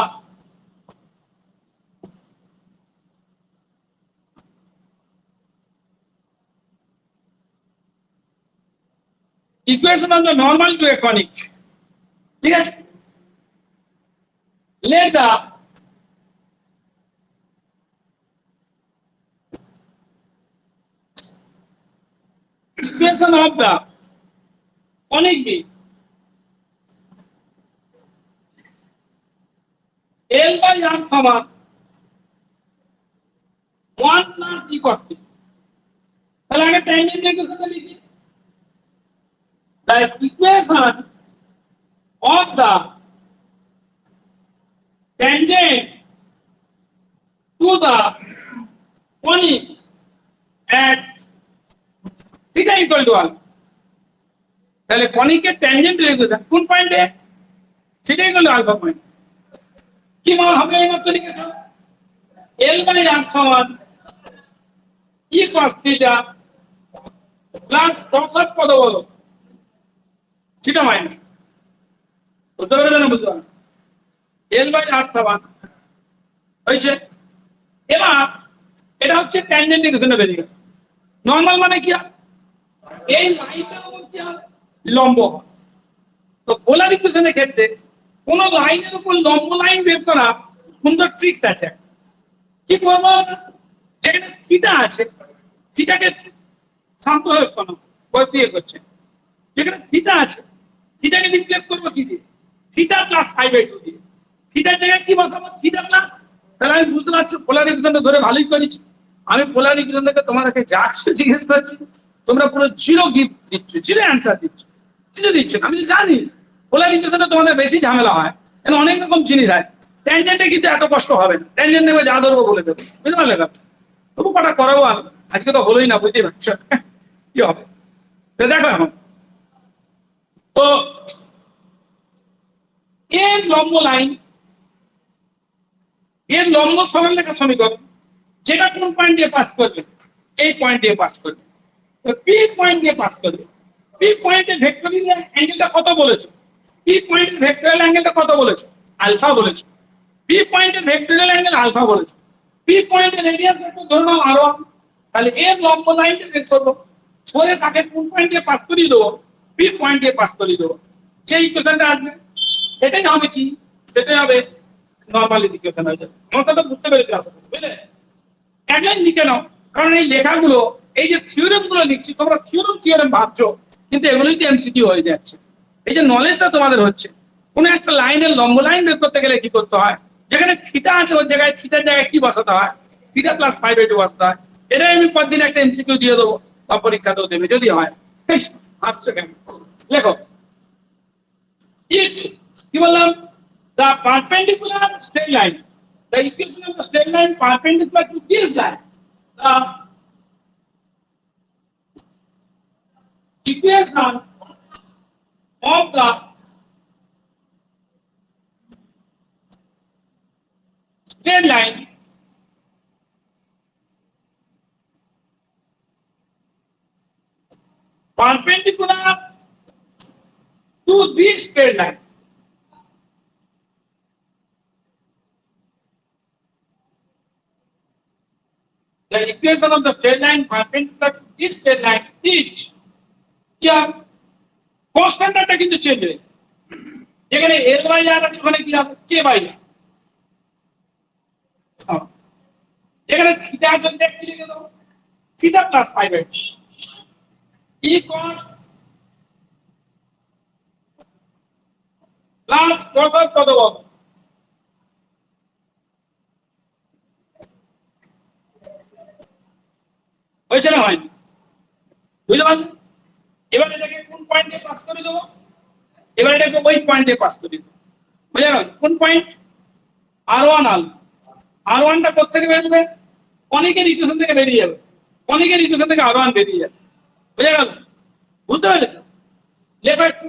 equation of the normal to a conic. ঠিক আছে, let the equation of the conic be L by R সমান 1 plus e cos t। তাহলে আগে ট্যানজেন্ট ইকুয়েশনটা লিখি। The equation of the tangent to the conic at theta equal to 1। তাহলে কনিকের ট্যানজেন্টের equation কোন পয়েন্টে? Theta equal to alpha point. কি মান হবে এই মাত্র লিখেছো? L বাই R সমান e cos theta plus cos of কত বলো? Theta minus. বুঝতে পারলে না? বুঝতে পারলে? L বাই R সমান হয়েছে। এবার এটা হচ্ছে ট্যানজেন্ট ইকুয়েশনে বেরিয়ে গেল। নরমাল মানে কি? এই লাইনটার উপর কি হবে? লম্ব। তো পোলার ইকুয়েশনের ক্ষেত্রে কোন লাইনের উপর লম্ব লাইন বের করা সুন্দর ট্রিক্স আছে। কি করবো? যেখানে থিটা আছে, থিটাকে শান্ত হয়ে শোনো, বই দিয়ে করছে, যেখানে থিটা আছে থিটাকে রিপ্লেস করবো কি দিয়ে? থিটা প্লাস পাই বাই 2 দিয়ে। থিটার জায়গায় কি বসাবো? Theta plus. তাহলে আমি বুঝতে পারছো পোলার ইকুয়েশনটা ধরে ভালোই করেছি। আমি পোলার ইকুয়েশন থেকে তোমাদেরকে যা কিছু জিজ্ঞেস করছি তোমরা পুরো জিরো গিফট দিচ্ছ, জিরো অ্যান্সার দিচ্ছ, কিছু দিচ্ছ না। আমি তো জানি পোলার ইকুয়েশনে তোমাদের বেশি ঝামেলা হয়, কারণ অনেক রকম জিনিস আছে। ট্যানজেন্টে কিন্তু এত কষ্ট হবে না, ট্যানজেন্ট নেবে যা ধরবো বলে দেবো, বুঝতে পারলে? তবু কটা করাবো আমি, আজকে তো হলোই না, বুঝতেই পারছো কি হবে। তো দেখো এখন তো এর লম্ব লাইন, এর লম্ব সরলরেখা সমীকরণ, যেটা কোন পয়েন্ট দিয়ে পাস করবে? এই পয়েন্ট দিয়ে পাস করবে। তো পি পয়েন্ট দিয়ে পাস করবে। পি পয়েন্টের ভেক্টরিয়াল অ্যাঙ্গেলটা কত বলেছো? পি পয়েন্টের ভেক্টরিয়াল অ্যাঙ্গেলটা কত বলেছো? আলফা বলেছো। পি পয়েন্টের ভেক্টরিয়াল অ্যাঙ্গেল আলফা বলেছো। পি পয়েন্টের রেডিয়াস ভেক্টর ধরে নাও r1, তাহলে এর লম্ব লাইনটা বের করবো, করে তাকে কোন পয়েন্ট দিয়ে পাস করিয়ে দেবো? পি পয়েন্ট দিয়ে পাস করিয়ে দেবো। সেই ইকুয়েশনটা আসবে, সেটাই হবে কি? সেটাই হবে নরমালি ইকুয়েশন হয়ে যাবে। আমার কথা বুঝতে পেরেছি আশা করি, বুঝলে? একজন লিখে নাও, কারণ এই লেখাগুলো, এই যে থিওরেম গুলো লিখছি, তোমরা থিওরেম ভাবছো, কিন্তু এগুলোই তো এমসিকিউ হয়ে যাচ্ছে। এই যে নলেজটা তোমাদের হচ্ছে, কোন একটা লাইনের লম্ব লাইন বের করতে গেলে কি করতে হয়? যেখানে থিটা আছে ওর জায়গায় থিটার জায়গায় কি বসাতে হয়? থিটা প্লাস 5/2 বসাতে হয়। এটাই আমি পরদিন একটা এমসিকিউ দিয়ে দেবো, বা পরীক্ষাতেও দেবে যদি হয়। আসছে কেন? লেখো কি বললাম? The perpendicular straight line, the equation of the straight line perpendicular to this line, the equation of the straight line perpendicular to this straight line. The equation of the straight line perpendicular to this straight line is क्या? কনস্ট্যান্টটা কিন্তু change হয়, যেখানে l by r আছে ওখানে কি হবে? k by r। যেখানে theta আছে কি লিখে দাও? Theta plus 5/2 e cos plus cos আর কত বল? হয়েছে না হয়নি? বুঝতে পারলে? এবার এটাকে কোন পয়েন্টে পাস করে দেবো? এবার এটাকে ওই পয়েন্টে পাস করে দেবো, বুঝা গেল? কোন পয়েন্ট? r1 alpha. r1টা কোথা থেকে বেরোবে? কনিকের ইকুয়েশন থেকে বেরিয়ে যাবে, কনিকের ইকুয়েশন থেকে r1 বেরিয়ে যাবে, বুঝা গেল? বুঝতে পারলে? লেখো একটু।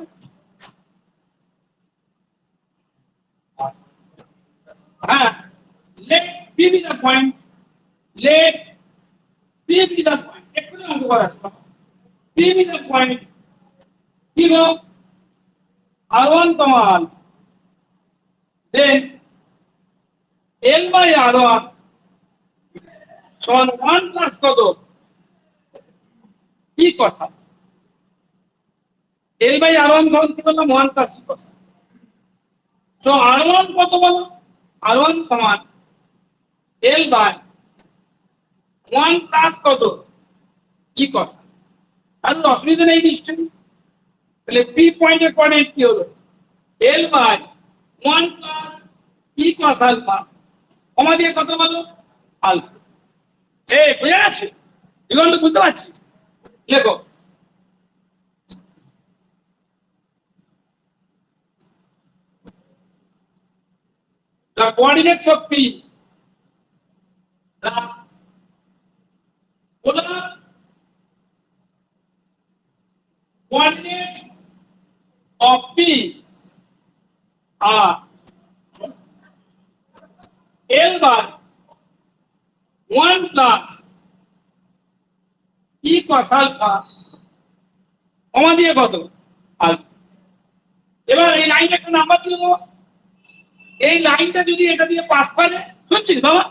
হ্যাঁ, let p be the point, let p be the point, একটু অঙ্ক করা আছে। p be the point, কি গো? r1 সমান then l by r1 সমান 1 প্লাস কত? e cos r। l by r1 সমান কি বললাম? 1 plus e cos r। So r1 কত বলো? r1 সমান l by 1 প্লাস কত? e cos r। আর অসুবিধা নেই নিশ্চয়ই। তাহলে p পয়েন্টের কোঅর্ডিনেট কি হলো? l by 1 plus e cos alpha, comma দিয়ে কত বলো? আলফা। এই বুঝা গেছে? এগুলো তো বুঝতে পারছি। লেখো the coordinates of p, the polar coordinates of p are l by 1 plus e cos alpha, কমা দিয়ে কত? আলফা। এবার এই লাইনটা একটা নাম্বার দিয়ে দেবো। এই লাইনটা যদি এটা দিয়ে পাস করে, শুনছিস বাবা?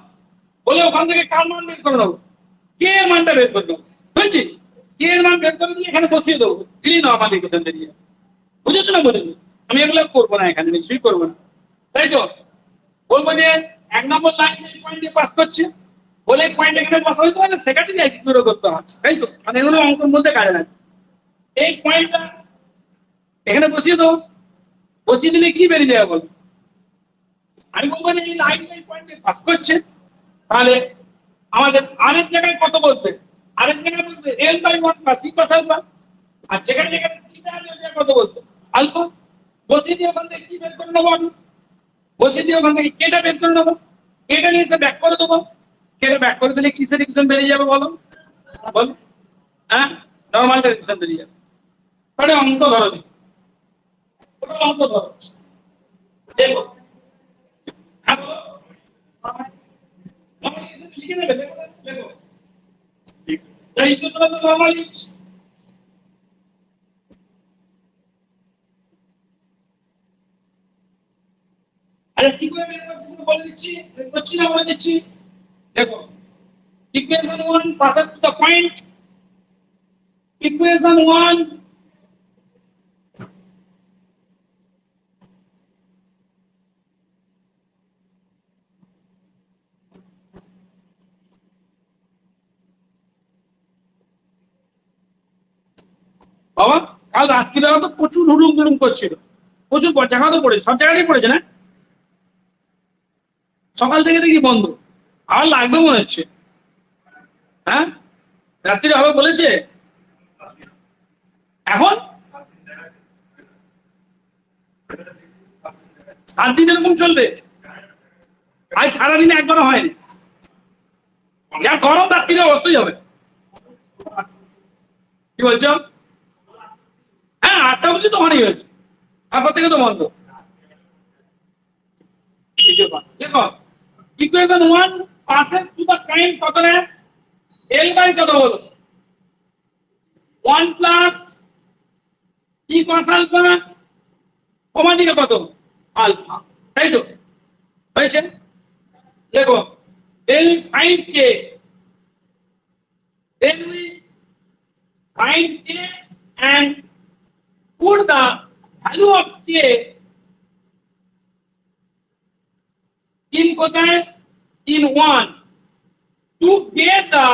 বলে ওখান থেকে কার মান বের করে দেবো? কে এর মানটা বের করে দেবো, শুনছিস? কে এর মান বের করে দিয়ে এখানে বসিয়ে দেবো, দিলি নরমাল ইকুয়েশন দিয়ে। বুঝেছো না? বুঝেছো? আমি এগুলো করবো না, এখানে নিশ্চয়ই করবো না, তাই তো? বলবো যে 1 নম্বর লাইন এই পয়েন্ট দিয়ে পাস করছে, বলে পয়েন্ট এখানে বসা হইতে পারে, সেটাকে যাই কি করতে হয়, তাই তো? মানে এগুলো অঙ্কের মধ্যে কাজে লাগে। এই পয়েন্টটা এখানে বসিয়ে দেবো, বসিয়ে দিলে কি বেরিয়ে যাবে বলো? আমি বলবো যে এই লাইন এই পয়েন্টে পাস করছে, তাহলে আমাদের আরেক জায়গায় কত বসবে, আরেক জায়গায় বসবে l by 1 plus c cos alpha, আর যেখানে যেখানে থিটা আছে ওই জায়গায় কত বসবে আলফা। বসিয়ে দিয়ে ওখান থেকে কি বের করে নেবো আমি, বসিয়ে দিয়ে ওখান থেকে কেটা বের করে নেবো, কেটা নিয়ে এসে ব্যাক করে দেবো, কেটা ব্যাক করে দিলে কিসের ইকুয়েশন বেরিয়ে যাবে বলো, বলো হ্যাঁ, নরমাল ইকুয়েশন বেরিয়ে যাবে। তাহলে অঙ্ক ধরো দিই, অঙ্ক ধরো দেখো, হ্যাঁ বলো। লিখে নেবে, দেখো দেখো এই ইকুয়েশন তো নরমাল লিখছি। আরে কি করে বের করছি বলে দিচ্ছি, করছি না বলে দিচ্ছি। দেখো equation 1 passes to the point, equation 1 বাবা কাল রাত্রিবেলা তো প্রচুর হুড়ুম দুড়ুম করছিল, প্রচুর জায়গা তো পড়েছে, সব জায়গাতেই পড়েছে না, সকাল থেকে দেখি বন্ধ, আর লাগবে মনে হচ্ছে। হ্যাঁ রাত্রিরে হবে বলেছে, এখন 7 দিন এরকম চলবে, আজ সারাদিনে একবারও হয়নি, যা গরম রাত্রিরে অবশ্যই হবে। কি বলছো? হ্যাঁ 8টা অবধি তো অনেক হয়েছে, তারপর থেকে তো বন্ধ। দেখো equation 1 passes to the point কত না, এল বাই কত বলো 1 plus e cos alpha, comma দিকে কত আলফা, তাই তো হয়েছে। দেখো then find K, then we find k and put the value of k in কোথায়, in 1 to get the,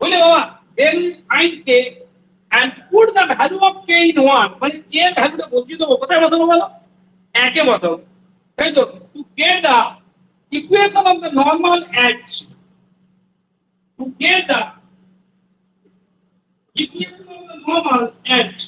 বলে বাবা then find k and put the value of k in 1, মানে k এর ভ্যালুটা বসিয়ে দেবো, কোথায় বসাবো বলো, একে বসাবো, তাই তো, to get the equation of the normal edge, to get the equation of the normal edge,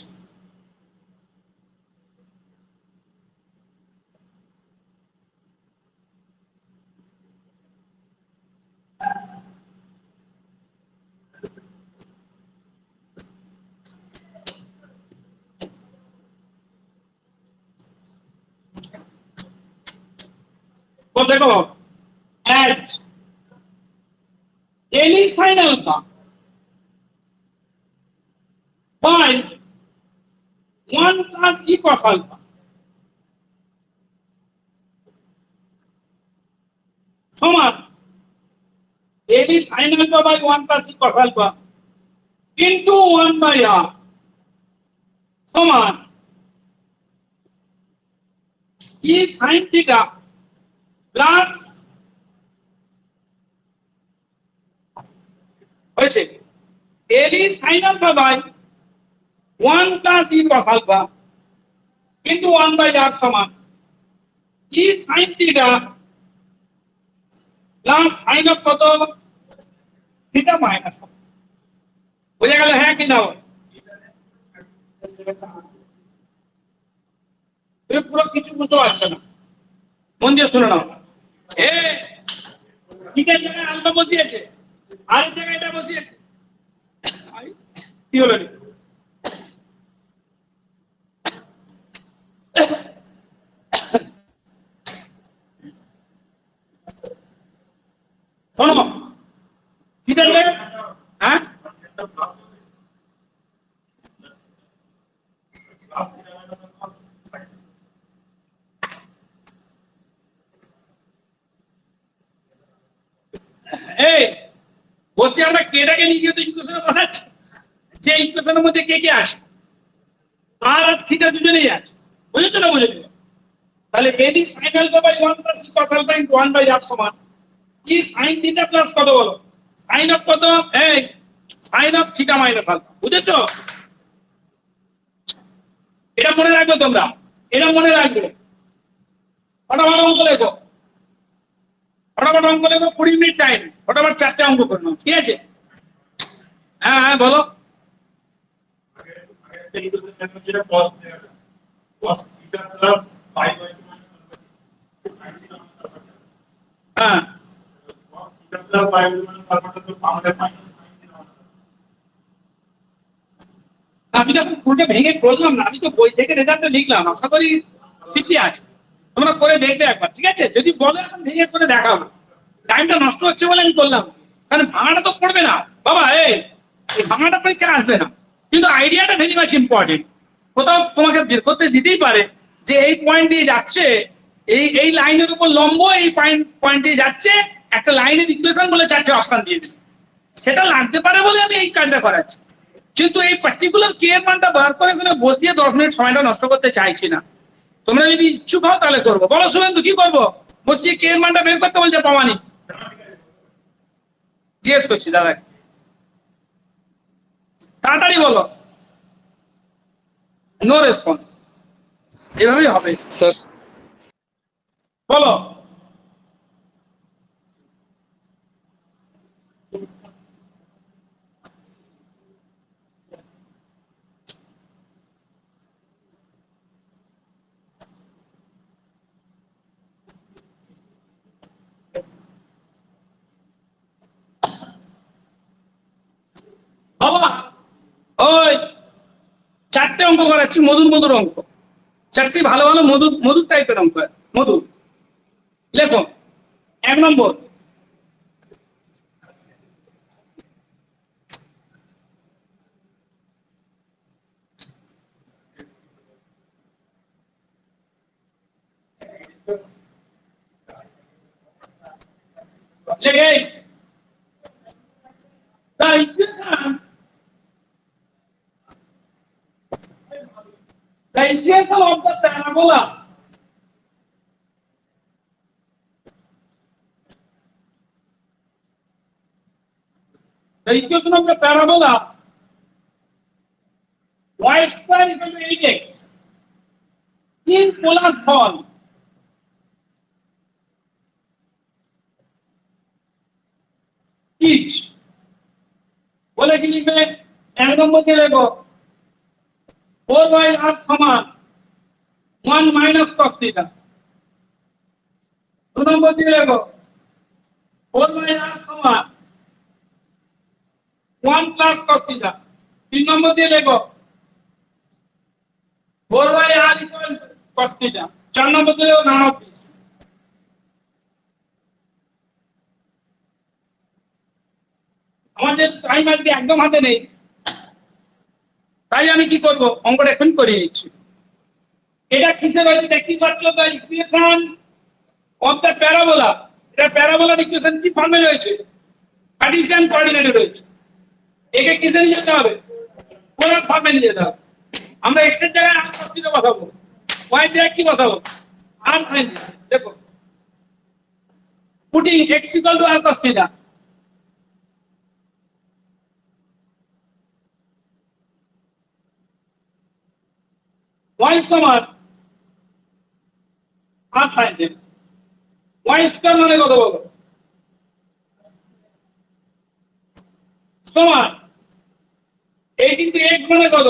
what they call edge any sin alpha by 1 plus e cos alpha সমান any sin alpha by 1 plus e cos alpha into 1 by r সমান e sin theta plus হয়েছে any sin alpha by 1 plus e cos alpha into 1 by r সমান e sin theta plus sin of কত theta minus, বুঝে গেল হ্যাঁ কি না? পুরো কিছু বুঝতে পারছো না, মন দিয়ে শুনে নাও। এ থিটার জায়গায় আলফা বসিয়েছে, আর জায়গায় এটা বসিয়েছে, কি হলো? শোনো থিটার জায়গায়, হ্যাঁ এই বসে আমরা কেটাকে নিয়ে গিয়ে তো ইকুয়েশনে বসাচ্ছি, যে ইকুয়েশনের মধ্যে কে কে আছে, আর থিটা দুজনেই আছে, বুঝেছো না বুঝেছো? তাহলে এডি sin alpha by 1 plus e cos alpha into 1 by r সমান কি sin থিটা প্লাস কত বলো, sin অফ কত, এই sin of theta minus alpha, বুঝেছো? এটা মনে রাখবে তোমরা, এটা মনে রাখবে, ফটাফট অঙ্ক লেখো। ফটাফট অঙ্ক লেখো, 20 মিনিট টাইম, ফটাফট 4টে অঙ্ক করে নাও, ঠিক আছে? হ্যাঁ হ্যাঁ বলো। হ্যাঁ আমি তো ফুলটা ভেঙে করলাম না, আমি তো বই থেকে রেজাল্টটা লিখলাম, আশা করি ঠিকই আছে। তোমরা করে দেখবে একবার, ঠিক আছে? যদি বলে এখন ভেঙে করে দেখাবো, টাইমটা নষ্ট হচ্ছে বলে আমি করলাম, কারণ ভাঙাটা তো পড়বে না বাবা, এই ভাঙাটা পরীক্ষা আসবে না, কিন্তু আইডিয়াটা ভেরি মাচ ইম্পর্টেন্ট। কোথাও তোমাকে বের করতে দিতেই পারে যে এই পয়েন্ট দিয়ে যাচ্ছে, এই লাইনের উপর লম্ব, এই পয়েন্ট দিয়ে যাচ্ছে, একটা লাইনের ইকুয়েশন বলে 4টে অপশন দিয়ে দিচ্ছে, সেটা লাগতে পারে বলে আমি এই কাজটা করাচ্ছি। কিন্তু এই পার্টিকুলার কে এর মানটা বার করে বসিয়ে 10 মিনিট সময়টা নষ্ট করতে চাইছি না। তোমরা যদি ইচ্ছুক হও তাহলে করবো। বলো শুভেন্দু, কি করবো? বসিয়ে কে এর মানটা বের করতে বলছে পাওয়ানি, জিজ্ঞেস করছি দাদা, তাড়াতাড়ি বলো। নো রেসপন্স, এভাবেই হবে। স্যার বলো। বাবা ওই 4টে অঙ্ক করাচ্ছি, মধুর মধুর অঙ্ক, 4টি ভালো ভালো মধুর মধুর টাইপের অঙ্ক, মধুর। লেখো 1 নম্বর, লেখে the equation, the equation of the parabola, the equation of the parabola y square equal to 8x in polar form each বলে কি লিখবে? 1 নম্বর দিয়ে লেখো 4y/r সমান 1 মাইনাস cos থিটা। 2 নম্বর দিয়ে লেখো 4y/r সমান 1 প্লাস cos থিটা। 3 নম্বর দিয়ে লেখো 4y/r ইকুয়াল cos থিটা। 4 নম্বর দিয়ে লেখো নান অফ দিস। আমার যে টাইম আজকে একদম হাতে নেই, তাই আমি কি করব, অঙ্কটা এখন করিয়ে নিচ্ছি। এটা কিসের হয়েছে দেখতে পাচ্ছ, the equation of the parabola. এটা প্যারাবোলার ইকুয়েশন কি ফর্মে রয়েছে? কার্টেসিয়ান কোঅর্ডিনেটে রয়েছে। একে কিসে নিয়ে যেতে হবে? পোলার ফর্মে নিয়ে যেতে হবে। আমরা এক্স এর জায়গায় আর cos থিটা বসাবো, ওয়াই জায়গায় কি বসাবো? আর sin থিটা। দেখো putting x equal to R cos theta, y সমান R sin theta. y square মানে কত বলো? সমান এই কিন্তু x মানে কত?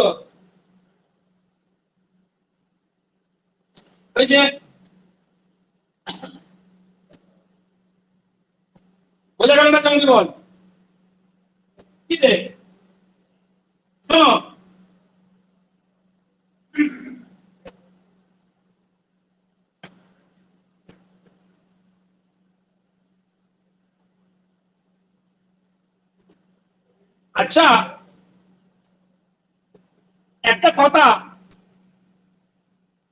ওই যে বোঝা গেল না কেমন বল? কি রে শোনো, আচ্ছা একটা কথা,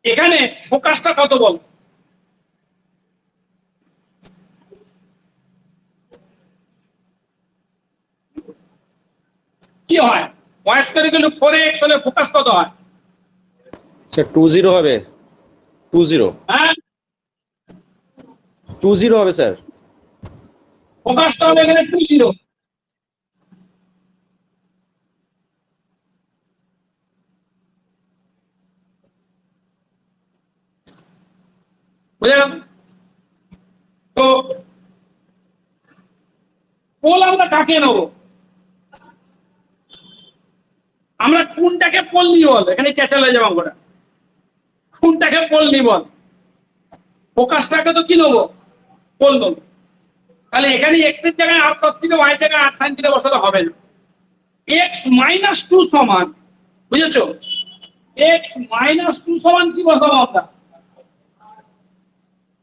এখানে ফোকাসটা কত বল? কি হয়? y square equal two 4x হলে ফোকাস কত হয়? স্যার 20 হবে, 20 হ্যাঁ 20 হবে স্যার। ফোকাসটা হবে এখানে 2 0। বুঝা গেল? তো কাকে নেব? আমরা কোনটাকে পল্লী বল, এখানে চেঁচালে যাবো আমরা, কোনটাকে পল্লী বল? ফোকাসটাকে তো কি নেবো? পোল নেবো। তাহলে এখানে এক্স এর জায়গায় আর cos থিটা, ওয়াই জায়গায় আর sin থিটা বসাতে হবে না। x মাইনাস 2 সমান, বুঝেছো? x মাইনাস 2 সমান কি বসাবো আমরা?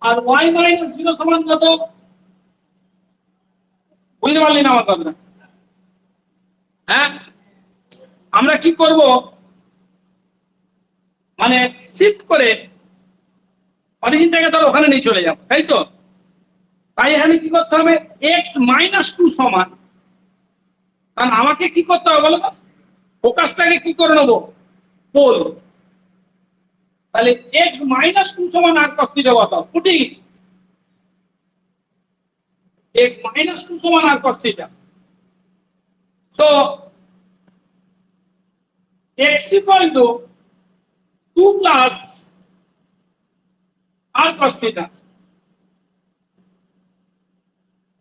আর y মাইনাস 0 সমান কত? বুঝতে পারলি না আমার কথা? হ্যাঁ, আমরা কি করব, মানে শিফট করে অরিজিনটাকে ধর ওখানে নিয়ে চলে যাবো, তাই তো? তাই এখানে কি করতে হবে? x মাইনাস 2 সমান, কারণ আমাকে কি করতে হবে বলো তো? ফোকাসটাকে কি করে নেবো? পোল। তাহলে x মাইনাস 2 সমান আর cos থিটা বসাও, ফুটি। x মাইনাস 2 সমান r cos theta. So x equal to 2 plus r cos theta।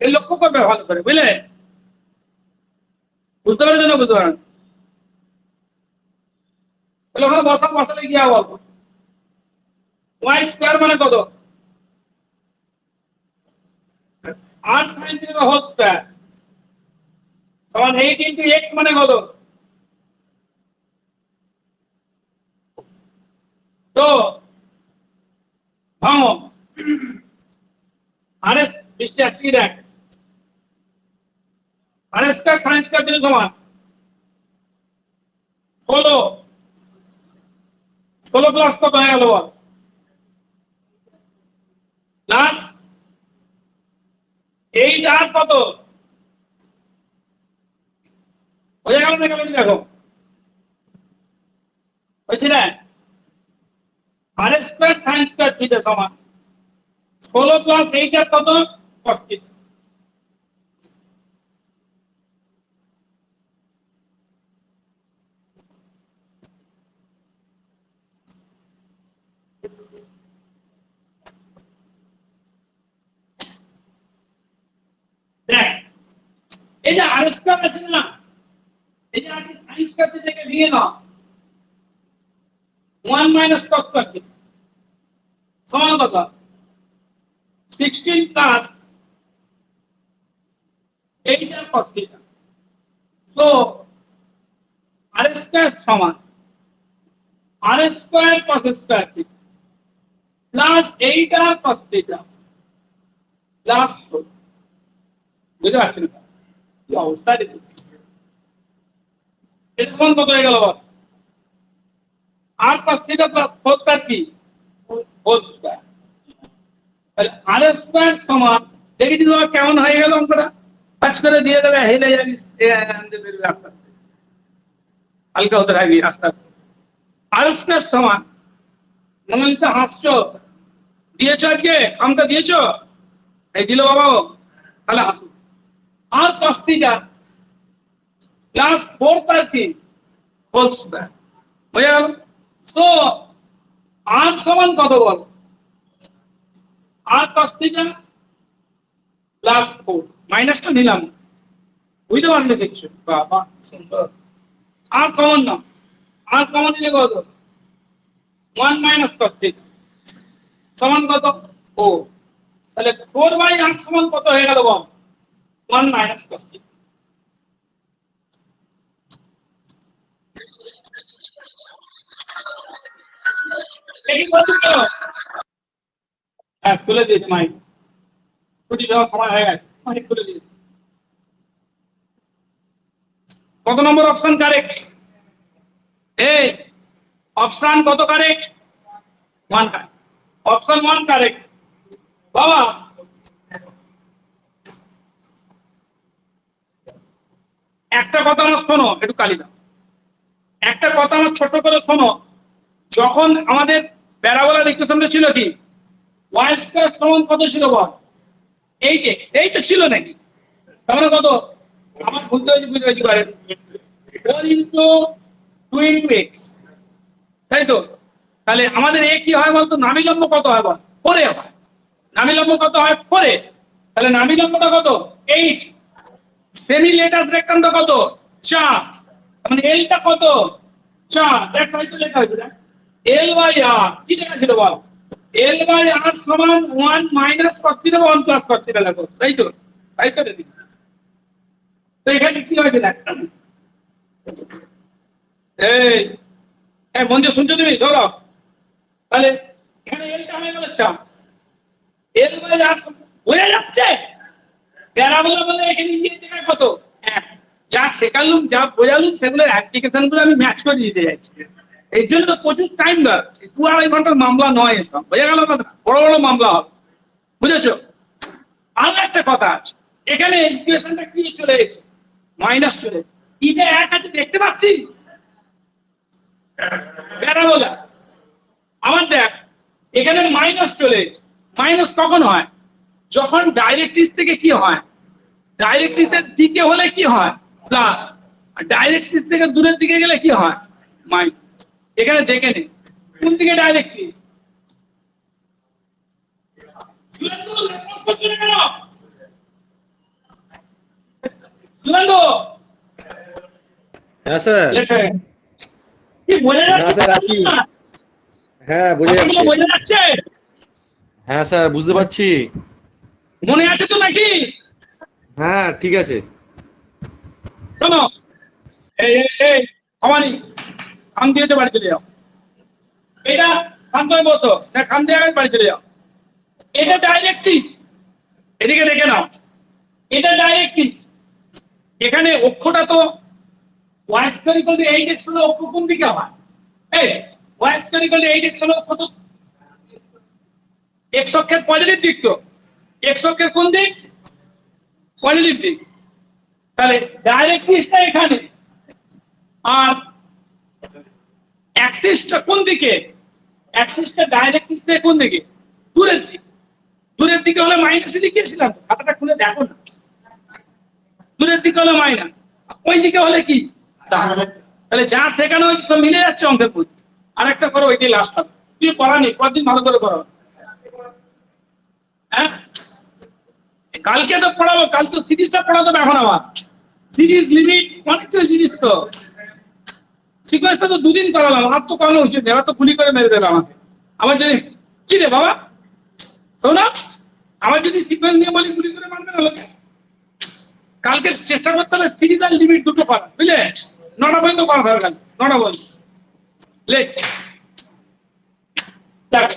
এই লক্ষ্য করবে ভালো করে, বুঝলে? বুঝতে পারছো না? বুঝতে পারেন? তাহলে ওখানে বসালে কি হবে বলবো? y স্কয়ার মানে কত? r sin theta whole square সমান 8 into x মানে কত? তো ভাঙো আরএস বৃষ্টি আসছে কি দেখ, আরএস স্কয়ার সাইন স্কয়ার দিলে সমান 16 প্লাস কত হয়ে গেল বল? প্লাস 8 আর কত হয়ে গেল? না গেল দেখো, হয়েছে না? RS square sine square theta সমান 16 প্লাস 8 আর কত? 40। দেখ, এই যে আর স্কয়ার আছে না, এই যে আছে সাইন স্কয়ার থেকে নিয়ে নাও 1 মাইনাস cos স্কয়ার থিটা সমান কত? 16 plus 8 r cos theta. So r square সমান r square cos square theta plus 8 r cos theta plus, বুঝতে পারছেন কি অবস্থা? দেখুন এটা সমান কত হয়ে গেল বল? R cos theta plus 4 square কি? Whole square. তাহলে আর স্কয়ার সমান, দেখি দিদি কেমন হয়ে গেল অঙ্কটা? পাঁচ করে দিয়ে দেবে, হেলে যাবি আস্তে আস্তে, হালকা হতে থাকবি আস্তে আস্তে। আর স্কয়ার সমান, মোনালিসা হাসছো, দিয়েছো আজকে আমটা দিয়েছো? এই দিল বাবা, তাহলে হাসো। আর cos থিটা প্লাস 4 তার কি? Whole square. হয়ে গেল। সো আর সমান কত বল? আর cos থিটা প্লাস 4, মাইনাসটা নিলাম, বুঝতে পারলে? দেখছো বাবা সুন্দর। আর কমন না, আর কমন নিলে কত? 1 মাইনাস cos থিটা সমান কত? 4। তাহলে 4/8 সমান কত হয়ে গেল বল? 1 মাইনাস cos থিটা। এই কত গেল? হ্যাঁ, খুলে দিয়েছে মাইক, ছুটি দেওয়ার সময় হয়ে গেছে, মাইক খুলে দিয়েছে। কত নম্বর অপশন কারেক্ট? এই অপশন কত কারেক্ট? 1 কারেক্ট। অপশন 1 কারেক্ট বাবা। একটা কথা আমার শোনো, একটু কালি দাও। একটা কথা আমার ছোট করে শোনো, যখন আমাদের প্যারাবোলার ইকুয়েশনটা ছিল কি? y স্কয়ার সমান কত ছিল বল? 8x, এই তো ছিল নাকি? তার মানে কত? আমার বুঝতে হয়েছে পারে 4 into 2 into x, তাই তো? তাহলে আমাদের এ কি হয় বলতো? নামিলম্ব কত হয় বল? 4 এ হয়। নামিলম্ব কত হয়? 4 এ। তাহলে নামিলম্বটা কত? 8। সেমি লেটাস রেক্টাঙ্গল কত 4, মানে এলটা কত 4, দেখ হয়তো লেখা হয়েছে দেখ এল বাই আর কি লেখা ছিল বল এল বাই আর সমান 1 মাইনাস cos থিটা বা 1 প্লাস cos থিটা লেখো তাই তো দিদি তো এখানে কি হয়েছে দেখ এই মন দিয়ে শুনছো তুমি ধরো তাহলে এখানে এলটা হয়ে গেল 4 এল বাই আর বোঝা যাচ্ছে প্যারাবোলা বলে এখানে ইয়ে জায়গায় কত 1 যা শেখালুম যা বোঝালুম সেগুলোর অ্যাপ্লিকেশন গুলো আমি ম্যাচ করে দিতে যাচ্ছি এই জন্য তো প্রচুর টাইম লাগছে 2-2.5 ঘন্টার মামলা নয় এসব বোঝা গেল কথা বড় বড় মামলা হবে বুঝেছো আর একটা কথা আছে এখানে ইকুয়েশনটা কি চলে গেছে মাইনাস চলে ইটা 1 আছে দেখতে পাচ্ছি প্যারাবোলা আমার দেখ এখানে মাইনাস চলে গেছে মাইনাস কখন হয় যখন ডাইরেক্ট্রিক্স থেকে কি হয় ডাইরেক্ট্রিক্সের দিকে হলে কি হয় প্লাস আর ডাইরেক্ট্রিক্স থেকে দূরের দিকে গেলে কি হয় মাইনাস এখানে দেখে নে কোন দিকে ডাইরেক্ট্রিক্স সুরেন্দ্র রেসপন্স করছে না কেন সুরেন্দ্র হ্যাঁ স্যার কি বোঝা না যাচ্ছে স্যার আছি হ্যাঁ বোঝা যাচ্ছে বোঝা যাচ্ছে হ্যাঁ স্যার বুঝতে পারছি মনে আছে তো নাকি হ্যাঁ ঠিক আছে শোনো এই ভবানী খাম দিয়ে বাড়ি চলে যাও এটা শান্ত হয়ে বসো খাম দিয়ে বাড়ি চলে যাও এটা ডাইরেক্ট্রিক্স এদিকে দেখে নাও এটা ডাইরেক্ট্রিক্স এখানে অক্ষটা তো y square equal two 8x হলো অক্ষ কোন দিকে হয় এই y square equal two 8x হলো অক্ষ তো x অক্ষের পজিটিভ দিক তো x অক্ষের কোন দিক পজিটিভ দিক তাহলে ডাইরেক্ট্রিক্সটা এখানে আর অ্যাক্সিসটা কোন দিকে অ্যাক্সিসটা ডাইরেক্ট্রিক্সটা কোন দিকে দূরের দিকে হলে মাইনাসে লিখেছিলাম খাতাটা খুলে দেখো না দূরের দিকে হলে মাইনাস ওই দিকে হলে কি তাহলে যা শেখানো হয়েছে সব মিলে যাচ্ছে অঙ্কের মধ্যে আরেকটা করো ওইটাই লাস্ট হবে তুই পড়া নেই কদিন ভালো করে করো হ্যাঁ কালকে তো পড়াবো কাল তো সিরিজটা পড়াতে হবে এখন আবার সিরিজ লিমিট অনেক তো সিরিজ তো সিকোয়েন্সটা তো 2 দিন করালাম আর তো করানো উচিত এবার তো গুলি করে মেরে দেবে আমাকে আমার যদি কি রে বাবা শোনা আমার যদি সিকোয়েন্স নিয়ে বলি গুলি করে মারবে না লোকে কালকে চেষ্টা করতে হবে সিরিজ আর লিমিট দুটো করা বুঝলে 9টা পর্যন্ত করা হবে কাল 9টা পর্যন্ত লেট দেখ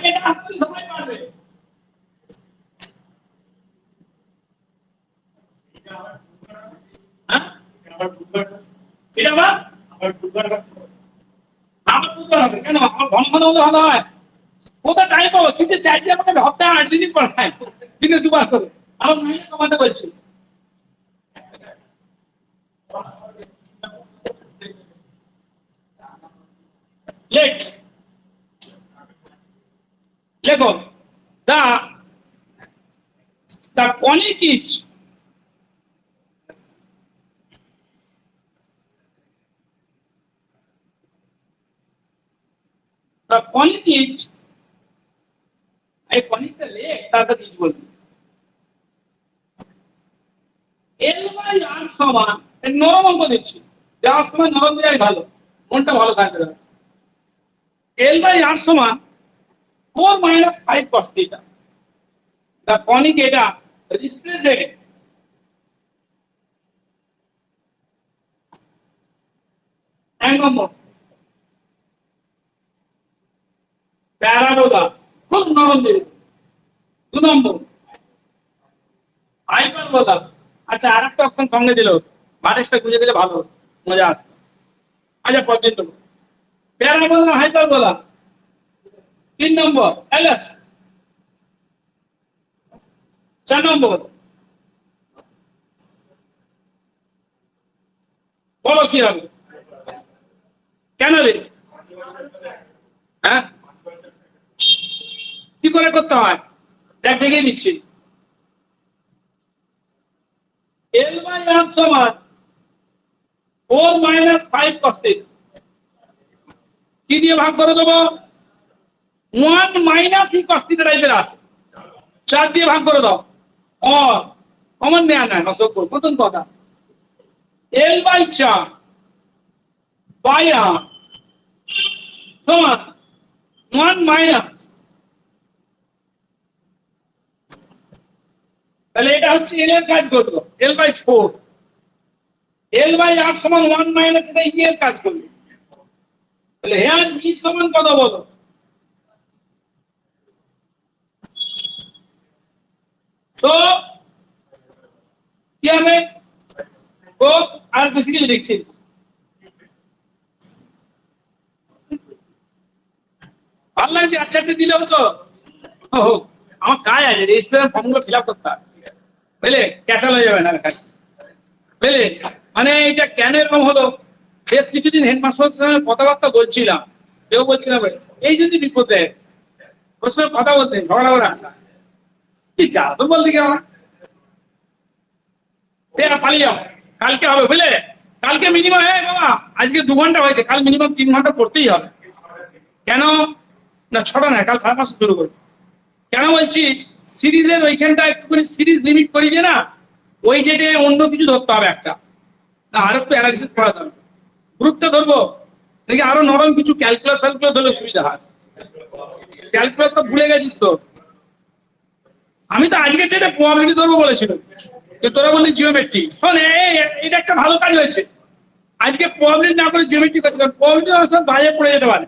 এটা আসলে সবাই পারবে হ্যাঁ এটা আবার বুঝতে হবে কেন আমার ঘন ঘন হলে ভালো হয় ওটা টাইম পাবো কিন্তু চাইতে আমাকে সপ্তাহে 8 দিনই পড়ায় দিনে 2 বার করে আমার মাইনে কমাতে বলছি লেট লেখো the conic is এই কনিকটা লেখ তারপর কিছু বলবি এল বাই আর সমান নরম অঙ্ক দিচ্ছি যাওয়ার সময় নরম দেওয়াই ভালো মনটা ভালো থাকবে এল বাই আর সমান 4 minus 5 cos theta the conic এটা represents angle প্যারাবোলা খুব নরম দিবে 2 নম্বর হাইপারবোলা আচ্ছা আরেকটা অপশন সঙ্গে দিল বারেসটা বুঝে দিলে ভালো মজা আসবে আচ্ছা পর্যন্ত প্যারাবোলা হাইপারবোলা 3 নম্বর এলএস 4 নম্বর বলো কি হবে কেন রে হ্যাঁ কি করে করতে হয় দেখিয়ে দিচ্ছি এল বাই আর সমান 4 minus 5 cos theta কি দিয়ে ভাগ করে দেবো 1 minus e cos theta টাইপের আসে 4 দিয়ে ভাগ করে দাও কমন নেয়া না অসংখ্য নতুন কথা L by 4 by r সমান 1 minus তাহলে এটা হচ্ছে L এর কাজ করলো L by 4 L by r সমান 1 minus এটা E এর কাজ করবে তাহলে here E সমান কত বলো so কি হবে তো আর বেসিক্যালি লিখছি ভালো লাগছে আচ্ছা দিলে হতো আমার কাজ আছে রেজিস্ট্রেশন ফর্মগুলো ফিল আপ করতে হবে বুঝলে ক্যান্সেল হয়ে যাবে না বুঝলে মানে এটা কেন এরকম হলো বেশ কিছুদিন হেডমাস্টারের সঙ্গে কথাবার্তা বলছিলাম কেউ বলছিলাম এই যদি বিপদে ওর সঙ্গে কথা বলতেন ঝগড়া করা কি যা তো বলতে কি আমার পালিয়ে যাও কালকে হবে বুঝলে কালকে মিনিমাম বাবা আজকে 2 ঘন্টা হয়েছে কাল মিনিমাম 3 ঘন্টা পড়তেই হবে কেন না 6টা না কাল 5:30 শুরু করবো কেন বলছি সিরিজের ওইখানটা একটুখানি সিরিজ লিমিট করি যে না ওই ডেটে অন্য কিছু ধরতে হবে একটা না আরো একটু অ্যানালিসিস করা যাবে গ্রুপটা ধরবো দেখি আরো নরম কিছু ক্যালকুলাস ধরলে সুবিধা হয় ক্যালকুলাস তো ভুলে গেছিস তো আমি তো আজকের ডেটে প্রবাবিলিটি ধরবো বলেছিলাম তোরা বললি জিওমেট্রি শোন এটা একটা ভালো কাজ হয়েছে আজকে প্রবাবিলিটি না করে জিওমেট্রি করছে কারণ প্রবাবিলিটি সব বাইরে পড়ে যেতে পারে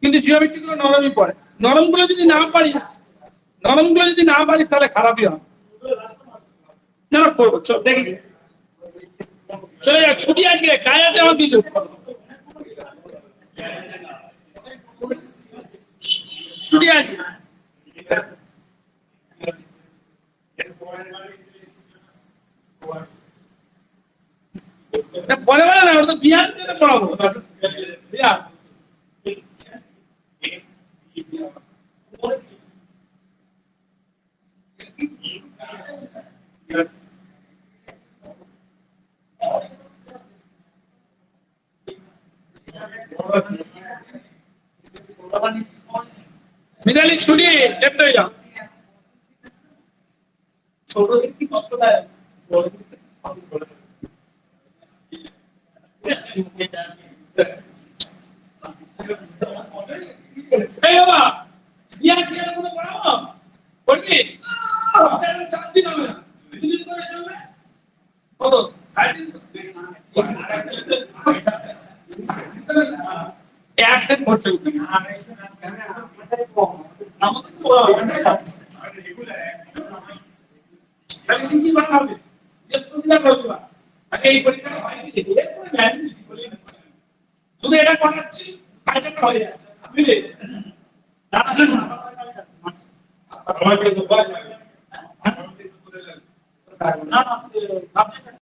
কিন্তু জিওমেট্রি গুলো নরমই পড়ে নরমগুলো যদি না পারিস তাহলে খারাপই হয় না করবো চল দেখি চলে যাক ছুটি আজকে কাজ আছে আমার কিছু ছুটি আছে পরে বলে না ওটা তো বিহার থেকে পড়াবো বিহার মিতালি ছুটি লেফট হয়ে যাও ছোট কি কষ্ট দেয় এই বাবা বিয়ার মধ্যে পড়াবো পড়বি চার দিন হবে 2 দিন করে চলবে কত 350 অ্যাবসেন্ট করছে আমাদের তো তাহলে কি বানাবে যে সুবিধা করবা আগে এই পরীক্ষা হয় কি শুধু এটা করাচ্ছি কাজটা হয়ে যায় বুঝলে না না